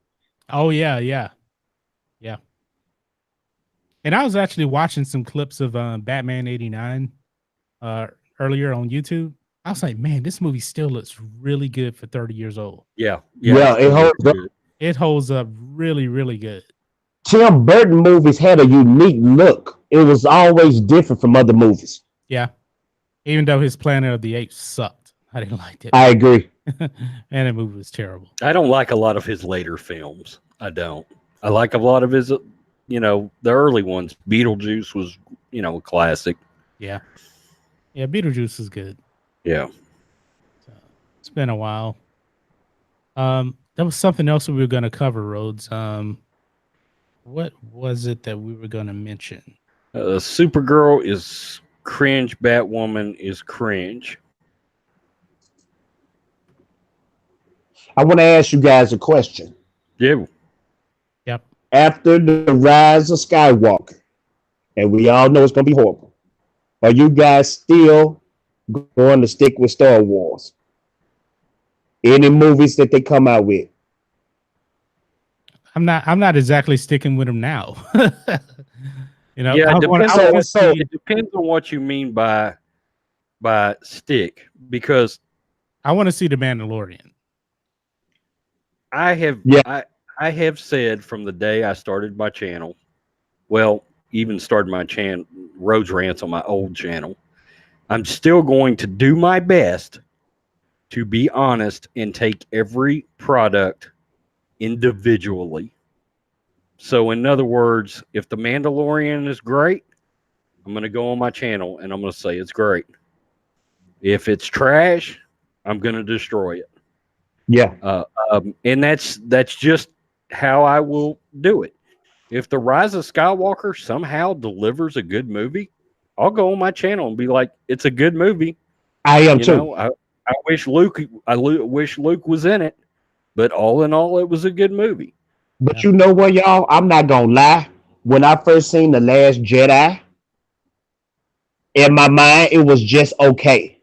Oh yeah. And I was actually watching some clips of Batman '89 earlier on YouTube. I was like, man, this movie still looks really good for 30 years old. Yeah, it holds up. It holds up really, really good. Tim Burton movies had a unique look. It was always different from other movies. Yeah. Even though his Planet of the Apes sucked. I didn't like it. I agree. And that movie was terrible. I don't like a lot of his later films. I don't. I like a lot of his, the early ones. Beetlejuice was, a classic. Yeah. Yeah, Beetlejuice is good. Yeah. So, it's been a while. There was something else we were going to cover, Rhodes. What was it that we were going to mention? Supergirl is cringe. Batwoman is cringe. I want to ask you guys a question. Yeah. Yep. after the rise of Skywalker, and we all know it's going to be horrible. Are you guys still going to stick with Star Wars? Any movies that they come out with? I'm not exactly sticking with them now. Yeah, I it want depends I on want to see. it depends on what you mean by stick, because I want to see the Mandalorian. I have Yeah. I have said from the day I started my channel, well, even started my Rhodes Rants on my old channel, I'm still going to do my best to be honest and take every product individually. So, in other words, if the Mandalorian is great, I'm going to go on my channel and I'm going to say it's great. If it's trash, I'm going to destroy it. Yeah. And that's just how I will do it. If the Rise of Skywalker somehow delivers a good movie, I'll go on my channel and be like, "It's a good movie." I am You too. know, I wish wish Luke was in it, but all in all, it was a good movie. But Yeah. you know what, y'all? I'm not going to lie. When I first seen The Last Jedi, in my mind, it was just okay.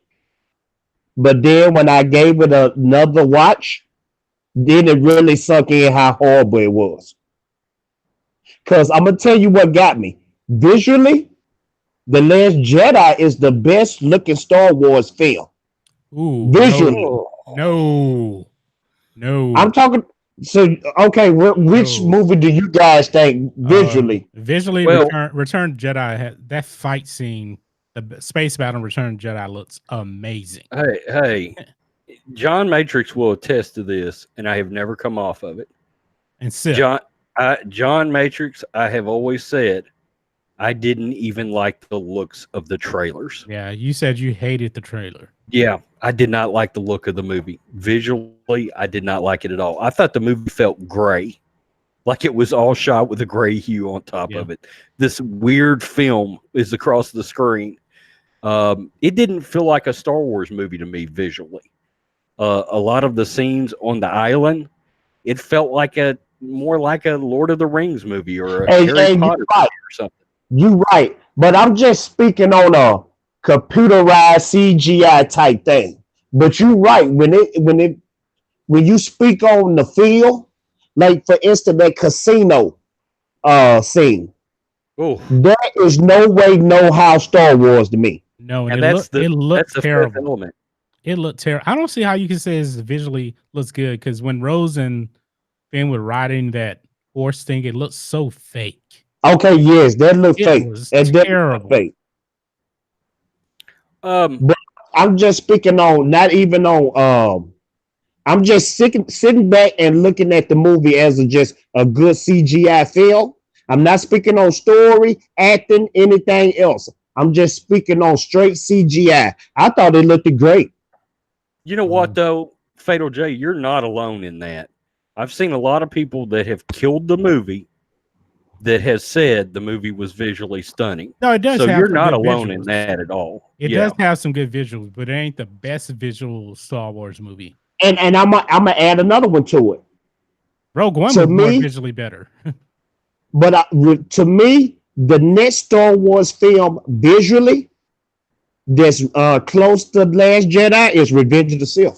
But then when I gave it another watch, then it really sunk in how horrible it was. Because I'm going to tell you what got me. Visually, The Last Jedi is the best looking Star Wars film. Ooh, Visually. no. I'm talking. So, okay, which No. movie do you guys think visually? Visually, Well- Return Jedi that fight scene, the space battle in Return Jedi looks amazing. Hey, John Matrixx will attest to this, and I have never come off of it. And Sith. John Matrixx, I have always said I didn't even like the looks of the trailers. Yeah, you said you hated the trailer. Yeah, I did not like the look of the movie. Visually, I did not like it at all. I thought the movie felt gray, like it was all shot with a gray hue on top of it. This weird film is across the screen. It didn't feel like a Star Wars movie to me visually. A lot of the scenes on the island, it felt like more like a Lord of the Rings movie or a Harry Potter movie or something. You right, but I'm just speaking on a computerized CGI type thing. But you right when you speak on the feel, like for instance that casino scene, Oh, that is no way no how Star Wars to me. No, and it looked that's the fifth terrible. element. It looked terrible. I don't see how you can say it visually looks good because when Rose and Finn were riding that horse thing, it looked so fake. Okay, yes, that looked It fake. was That looked terrible. fake. Um, I'm just speaking on not even on I'm just sitting back and looking at the movie as just a good CGI film. I'm not speaking on story, acting, anything else. I'm just speaking on straight CGI. I thought it looked great. you know what though, Fatal J, you're not alone in that. I've seen a lot of people that have killed the movie that has said the movie was visually stunning. No, it does. So have you're some not good alone in visuals. that at all. It does have some good visuals, but it ain't the best visual Star Wars movie. And I'm gonna add another one to it. Rogue One To was more me- visually better. But to me, the next Star Wars film visually that's close to Last Jedi is Revenge of the Sith.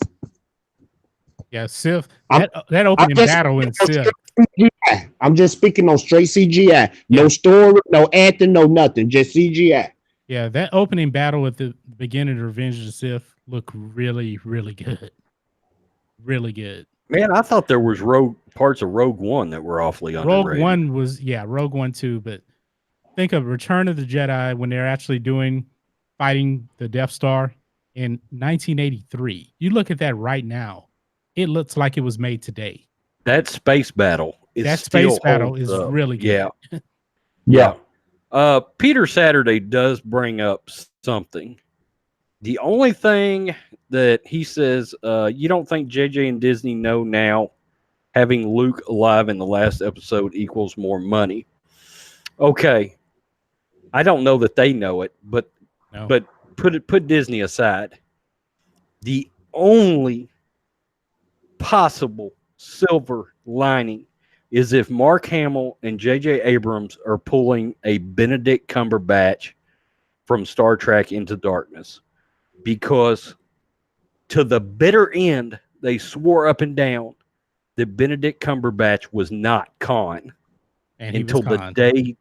Yeah, Sith. I'm- That opening just- battle in Sith. CGI. I'm just speaking on straight CGI. No Yeah. story, no acting, no nothing. Just CGI. Yeah, that opening battle at the beginning of Revenge of the Sith looked really, really good. Really good. Man, I thought there was parts of Rogue One that were awfully underrated. Rogue One was, Rogue One too, but think of Return of the Jedi when they're actually fighting the Death Star in 1983. You look at that right now, it looks like it was made today. That space battle is really good. Yeah. Peter Saturday does bring up something. The only thing that he says, you don't think JJ and Disney know now having Luke alive in the last episode equals more money? Okay. I don't know that they know it, but put Disney aside. The only possible silver lining is if Mark Hamill and J.J. Abrams are pulling a Benedict Cumberbatch from Star Trek Into Darkness. Because to the bitter end, they swore up and down that Benedict Cumberbatch was not Khan And he until was the Khan. day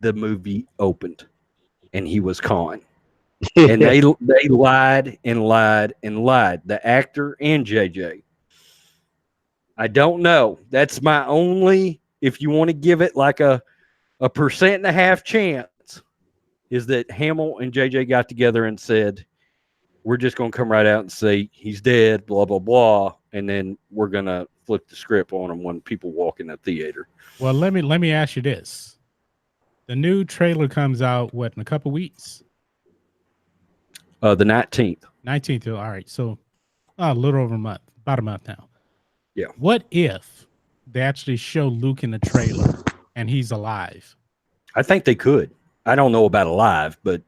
the movie opened, and he was Khan. And they lied and lied and lied, the actor and JJ. I don't know. That's my only, if you want to give it like a 1.5% chance, is that Hamill and JJ got together and said, we're just going to come right out and say he's dead, blah, blah, blah. And then we're going to flip the script on him when people walk in the theater. Well, let me ask you this. The new trailer comes out, what, in a couple weeks? The 19th. 19th. All right. So a little over a month, about a month now. Yeah. What if they actually show Luke in the trailer and he's alive? I think they could. I don't know about alive, but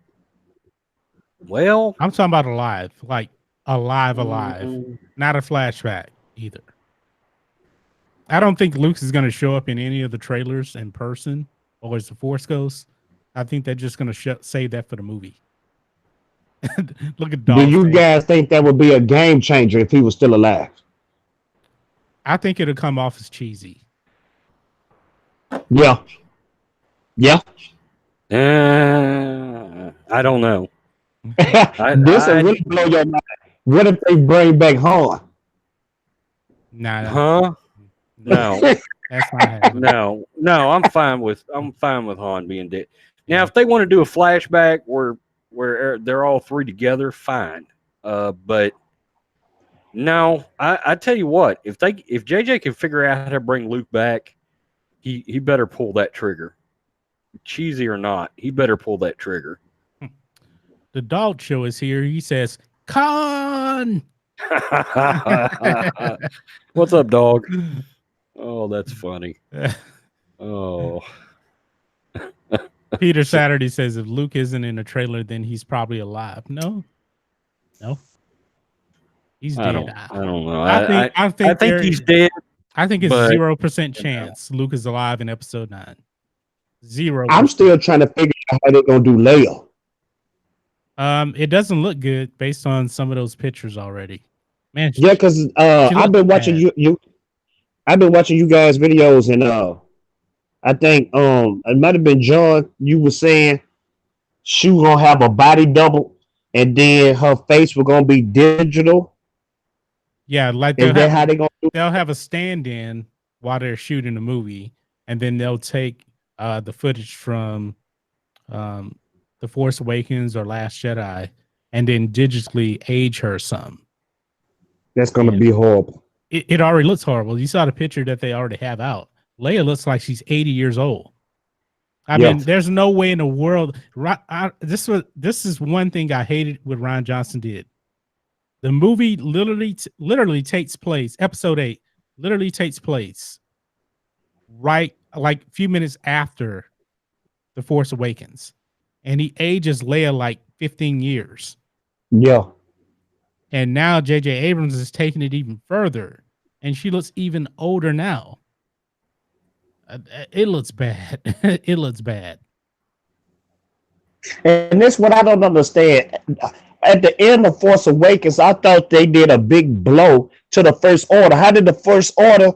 well, I'm talking about alive, like alive, not a flashback either. I don't think Luke is going to show up in any of the trailers in person or as the Force Ghost. I think they're just going to save that for the movie. Look at Do you guys think that would be a game changer if he was still alive? I think it'll come off as cheesy. Yeah. Yeah. I don't know. This will really blow your mind. What if they bring back Han? Nah. Huh? No. That's not happening. No. I'm fine with Han being dead. Now, if they want to do a flashback where they're all three together, fine. But no, I tell you what, if JJ can figure out how to bring Luke back, he better pull that trigger. Cheesy or not, he better pull that trigger. The dog show is here. He says, Khan. What's up, dog? Oh, that's funny. Oh. Peter Saturday says, if Luke isn't in the trailer, then he's probably alive. No. He's dead. I don't know. I think he's dead. I think it's 0% chance Luke is alive in episode 9. 0%. I'm still trying to figure out how they're gonna do Leia. It doesn't look good based on some of those pictures already. Man, Yeah, because I've been watching I've been watching you guys' videos, and I think it might have been John. You were saying she was gonna have a body double, and then her face was gonna be digital. Yeah, like Is that how they gonna do? They'll have a stand-in while they're shooting the movie, and then they'll take the footage from The Force Awakens or Last Jedi, and then digitally age her some. That's gonna be horrible. It already looks horrible. You saw the picture that they already have out. Leia looks like she's 80 years old. I mean, there's no way in the world. This is one thing I hated what Rian Johnson did. The movie literally takes place. Episode 8 literally takes place right like a few minutes after The Force Awakens, and he ages Leia like 15 years. Yeah. And now J.J. Abrams is taking it even further, and she looks even older now. It looks bad. It looks bad. And this what I don't understand. At the end of Force Awakens, I thought they did a big blow to the First Order. How did the First Order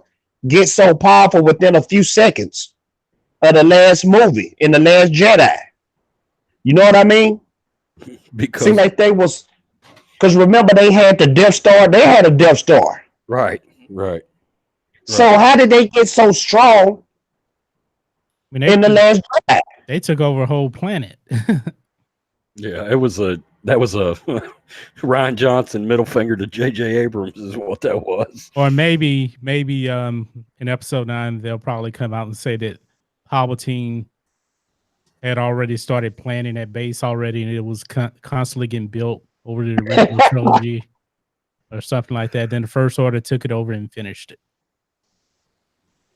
get so powerful within a few seconds of the last movie, in The Last Jedi? You know what I mean? Because seemed like they was, because remember they had the Death Star. They had a Death Star. Right. So how did they get so strong in The Last Jedi? They took over a whole planet. Yeah, that was a Rian Johnson middle finger to J.J. Abrams is what that was. Or maybe in episode 9 they'll probably come out and say that Palpatine had already started planning that base already, and it was constantly getting built over the original trilogy or something like that. Then the First Order took it over and finished it.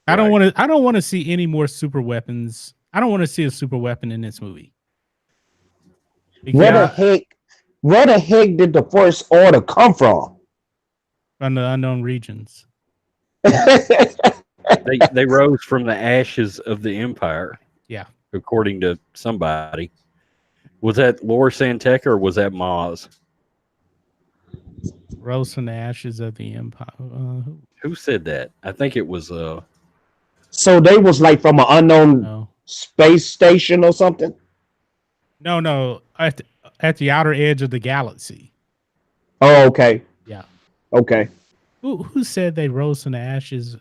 I don't want to see any more super weapons. I don't want to see a super weapon in this movie. Where the heck did the First Order come from? From the unknown regions. They rose from the ashes of the Empire. Yeah. According to somebody. Was that Laura Santeca or was that Maz? Rose from the ashes of the empire. Who said that? I think it was So they was like from an unknown No. space station or something. No. At the outer edge of the galaxy. Oh, okay. Yeah. Okay. Who said they rose from the ashes?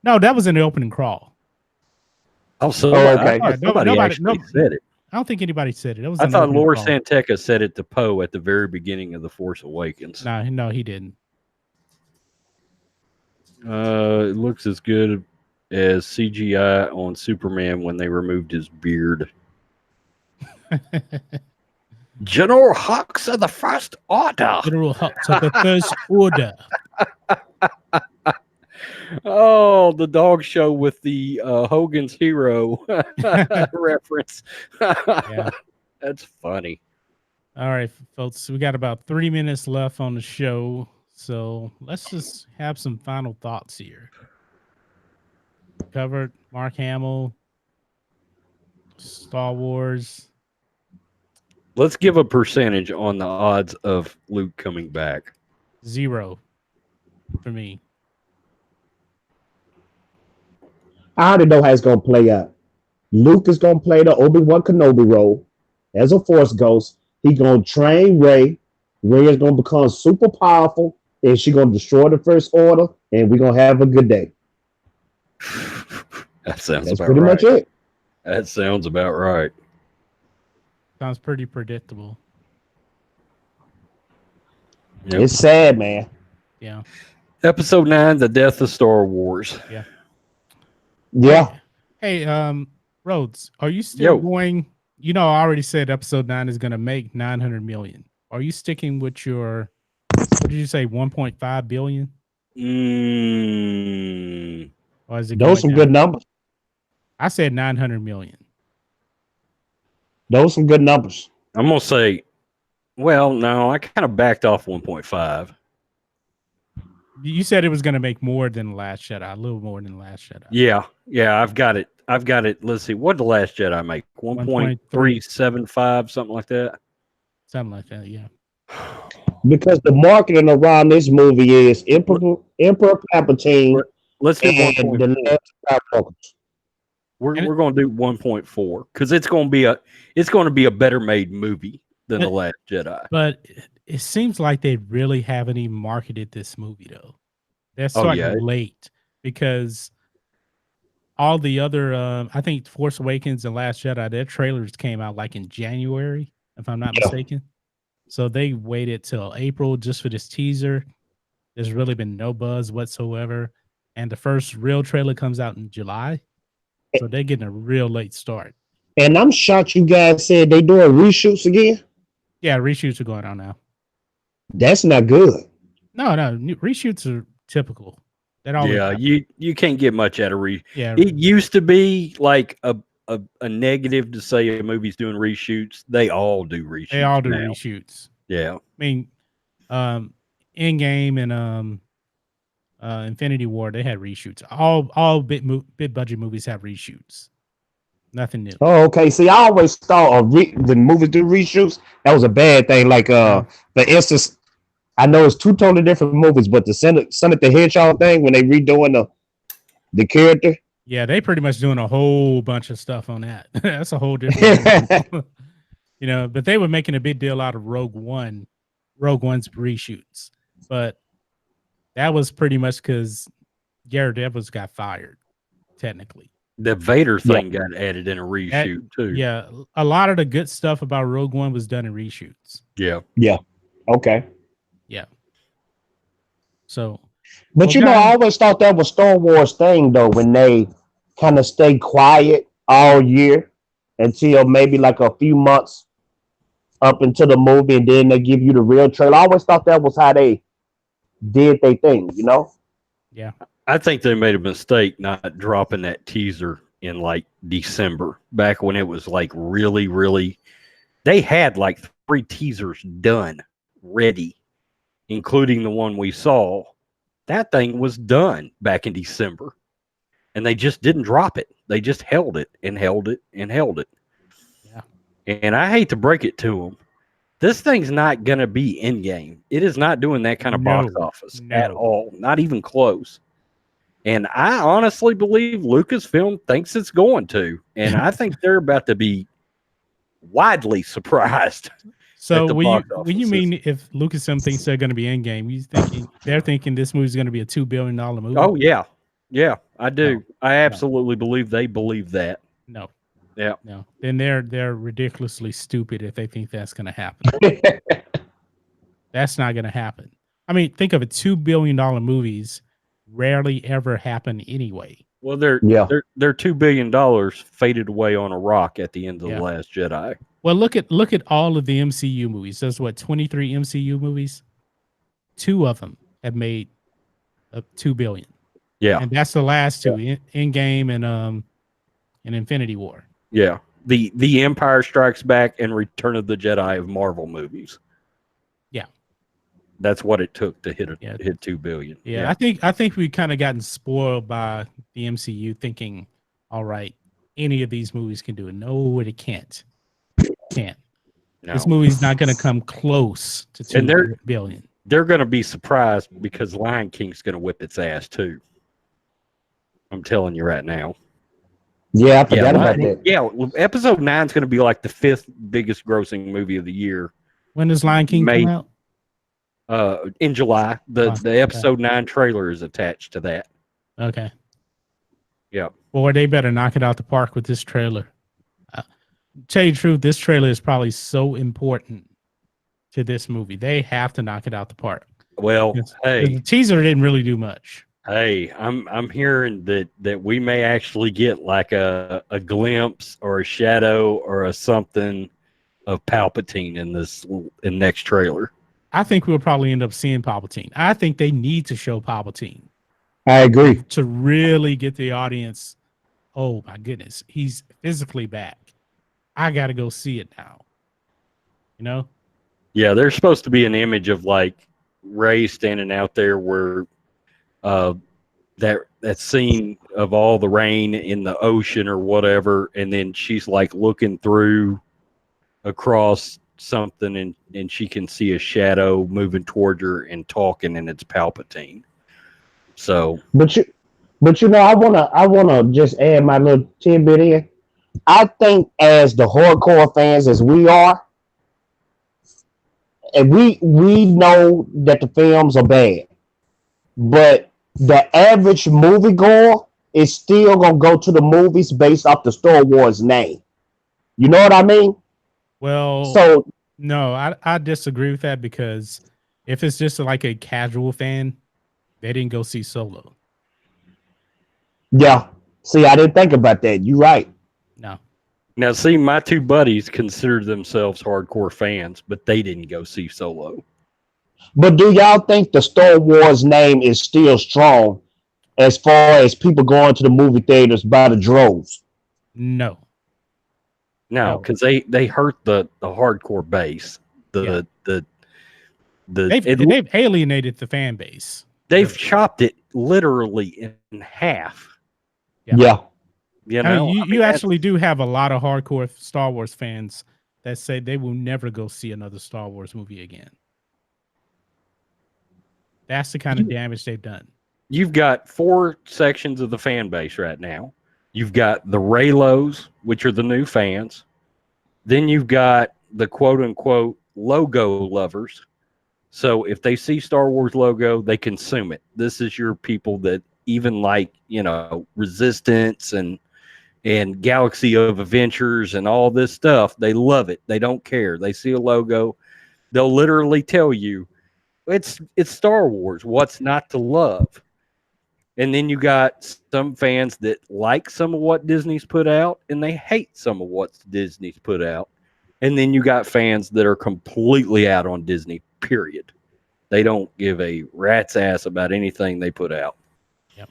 No, that was in the opening crawl. Okay. I thought somebody actually said it. I don't think anybody said it. It was. I thought Laura Santeca said it to Poe at the very beginning of The Force Awakens. No, he didn't. It looks as good as CGI on Superman when they removed his beard. General Hux of the First Order. General Hux of the First Order. Oh, the dog show with the Hogan's Hero reference. Yeah. That's funny. All right, folks. We got about 3 minutes left on the show. So let's just have some final thoughts here. Covered Mark Hamill, Star Wars. Let's give a percentage on the odds of Luke coming back. 0 for me. I already know how it's gonna play out. Luke is gonna play the Obi-Wan Kenobi role as a Force ghost. He's gonna train Rey. Rey is gonna become super powerful, and she's gonna destroy the First Order, and we're gonna have a good day. That sounds That's about pretty right. much it. That sounds about right. Sounds pretty predictable. Yep. It's sad, man. Yeah. Episode 9, The Death of Star Wars. Yeah. Yeah. Hey, Rhodes, are you still going? You know, I already said episode 9 is going to make 900 million. Are you sticking with your, what did you say, 1.5 billion? Or is it Those some good numbers. I said 900 million. Those some good numbers. I'm going to say, well, no, I kind of backed off 1.5. You said it was going to make more than Last Jedi, a little more than Last Jedi. Yeah, I've got it. Let's see. What did The Last Jedi make? 1.375, something like that? Something like that, yeah. Because the marketing around this movie is Emperor Palpatine. Let's do and the last Skywalker. We're going to do 1.4 because it's going to be a better made movie than The Last Jedi. But it seems like they really haven't even marketed this movie though. They're starting late because all the other, I think Force Awakens and Last Jedi, their trailers came out like in January, if I'm not mistaken. So they waited till April just for this teaser. There's really been no buzz whatsoever. And the first real trailer comes out in July. So they're getting a real late start. And I'm shocked you guys said they doing reshoots again. Yeah, reshoots are going on now. That's not good. No, reshoots are typical. You can't get much out of Yeah, it used to be like a negative to say a movie's doing reshoots. They all do reshoots. They all do now. reshoots. Yeah. I mean, Endgame and Infinity War, they had reshoots. All big budget movies have reshoots. Nothing new. Oh, okay. See, I always thought the movies do reshoots. That was a bad thing. Like, for instance, I know it's two totally different movies, but the Sonic the Hedgehog thing when they redoing the character. Yeah, they pretty much doing a whole bunch of stuff on that. That's a whole different, but they were making a big deal out of Rogue One's reshoots. But that was pretty much because Garrett Evans got fired, technically. The Vader thing got added in a reshoot, too. Yeah, a lot of the good stuff about Rogue One was done in reshoots. Yeah. Yeah. Okay. Yeah. So. But I always thought that was Star Wars thing, though, when they kind of stay quiet all year until maybe like a few months up into the movie, and then they give you the real trailer. I always thought that was how they did their thing, Yeah. I think they made a mistake not dropping that teaser in like December, back when it was like really, really. They had like 3 teasers done, ready, including the one we saw. That thing was done back in December. and they just didn't drop it. They just held it and held it and held it. Yeah. And I hate to break it to them, this thing's not going to be Endgame. It is not doing that kind of box office at all, not even close. And I honestly believe Lucasfilm thinks it's going to, and I think they're about to be widely surprised. So when you mean if Lucasfilm thinks they're going to be Endgame, they're thinking this movie's going to be a $2 billion movie? Oh yeah, I do. No, I absolutely believe they believe that. No. Yeah. No. Then they're ridiculously stupid if they think that's going to happen. That's not going to happen. I mean, think of it. $2 billion movies rarely ever happen anyway. Well, their $2 billion faded away on a rock at the end of The Last Jedi. Well, look at all of the MCU movies. There's 23 MCU movies. 2 of them have made $2 billion. Yeah, and that's the last two: Endgame and Infinity War. Yeah, the Empire Strikes Back and Return of the Jedi of Marvel movies. Yeah, that's what it took to hit $2 billion. Yeah, I think we've kind of gotten spoiled by the MCU, thinking, all right, any of these movies can do it. No, it can't. Can't. No. This movie's not going to come close to $2 billion. They're going to be surprised because Lion King's going to whip its ass too. I'm telling you right now. Yeah, I forgot about that. Yeah, episode 9 is going to be like the 5th biggest grossing movie of the year. When does Lion King come out? In July. The episode 9 trailer is attached to that. Okay. Yeah. Boy, they better knock it out the park with this trailer. Tell you the truth, this trailer is probably so important to this movie. They have to knock it out the park. Well, the teaser didn't really do much. Hey, I'm hearing that we may actually get like a glimpse or a shadow or a something of Palpatine in next trailer. I think we'll probably end up seeing Palpatine. I think they need to show Palpatine. I agree. To really get the audience, oh my goodness, he's physically back. I got to go see it now. You know? Yeah, there's supposed to be an image of like Rey standing out there where that scene of all the rain in the ocean or whatever, and then she's like looking through across something and she can see a shadow moving toward her and talking, and it's Palpatine. So but you know, I wanna just add my little tidbit in. I think as the hardcore fans as we are, and we know that the films are bad, but the average moviegoer is still gonna go to the movies based off the Star Wars name. You know what I mean? Well, so no, I disagree with that, because if it's just like a casual fan, they didn't go see Solo. Yeah. See, I didn't think about that. You're right. No. Now, see, my 2 buddies consider themselves hardcore fans, but they didn't go see Solo. But do y'all think the Star Wars name is still strong as far as people going to the movie theaters by the droves? No, because they hurt the hardcore base. They've alienated the fan base. They've chopped it literally in half. Yeah. You know, you actually do have a lot of hardcore Star Wars fans that say they will never go see another Star Wars movie again. That's the kind of damage they've done. You've got 4 sections of the fan base right now. You've got the Raylos, which are the new fans. Then you've got the quote-unquote logo lovers. So if they see Star Wars logo, they consume it. This is your people that even like, you know, Resistance and Galaxy of Adventures and all this stuff. They love it. They don't care. They see a logo. They'll literally tell you, it's Star Wars. What's not to love? And then you got some fans that like some of what Disney's put out, and they hate some of what Disney's put out. And then you got fans that are completely out on Disney, period. They don't give a rat's ass about anything they put out. Yep.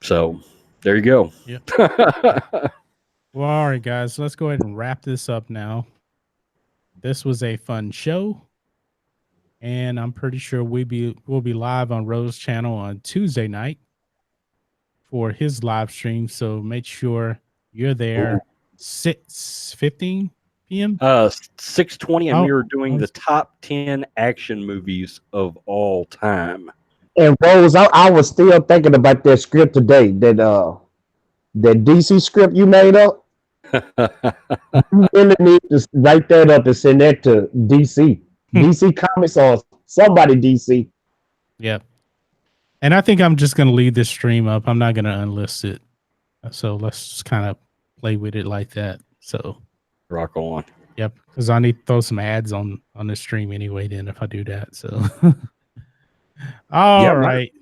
So there you go. Yep. Well, all right, guys, let's go ahead and wrap this up now. This was a fun show, and I'm pretty sure we'll be live on Rose's channel on Tuesday night for his live stream. So make sure you're there. 6:15 p.m. 6:20, and Oh, we were doing oh, the top 10 action movies of all time. And Rose, I was still thinking about that script today. That DC script you made up. You really need to write that up and send that to DC. DC Comics or somebody DC. Yep. And I think I'm just going to leave this stream up. I'm not going to unlist it. So let's just kind of play with it like that. So Rock on. yep, because I need to throw some ads on the stream anyway. Then if I do that, so all right.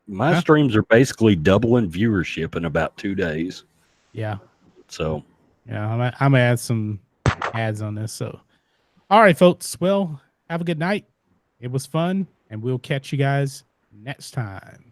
My streams are basically doubling viewership in about 2 days. Yeah. So yeah, I'm gonna add some ads on this. So all right, folks. Well, have a good night. It was fun, and we'll catch you guys next time.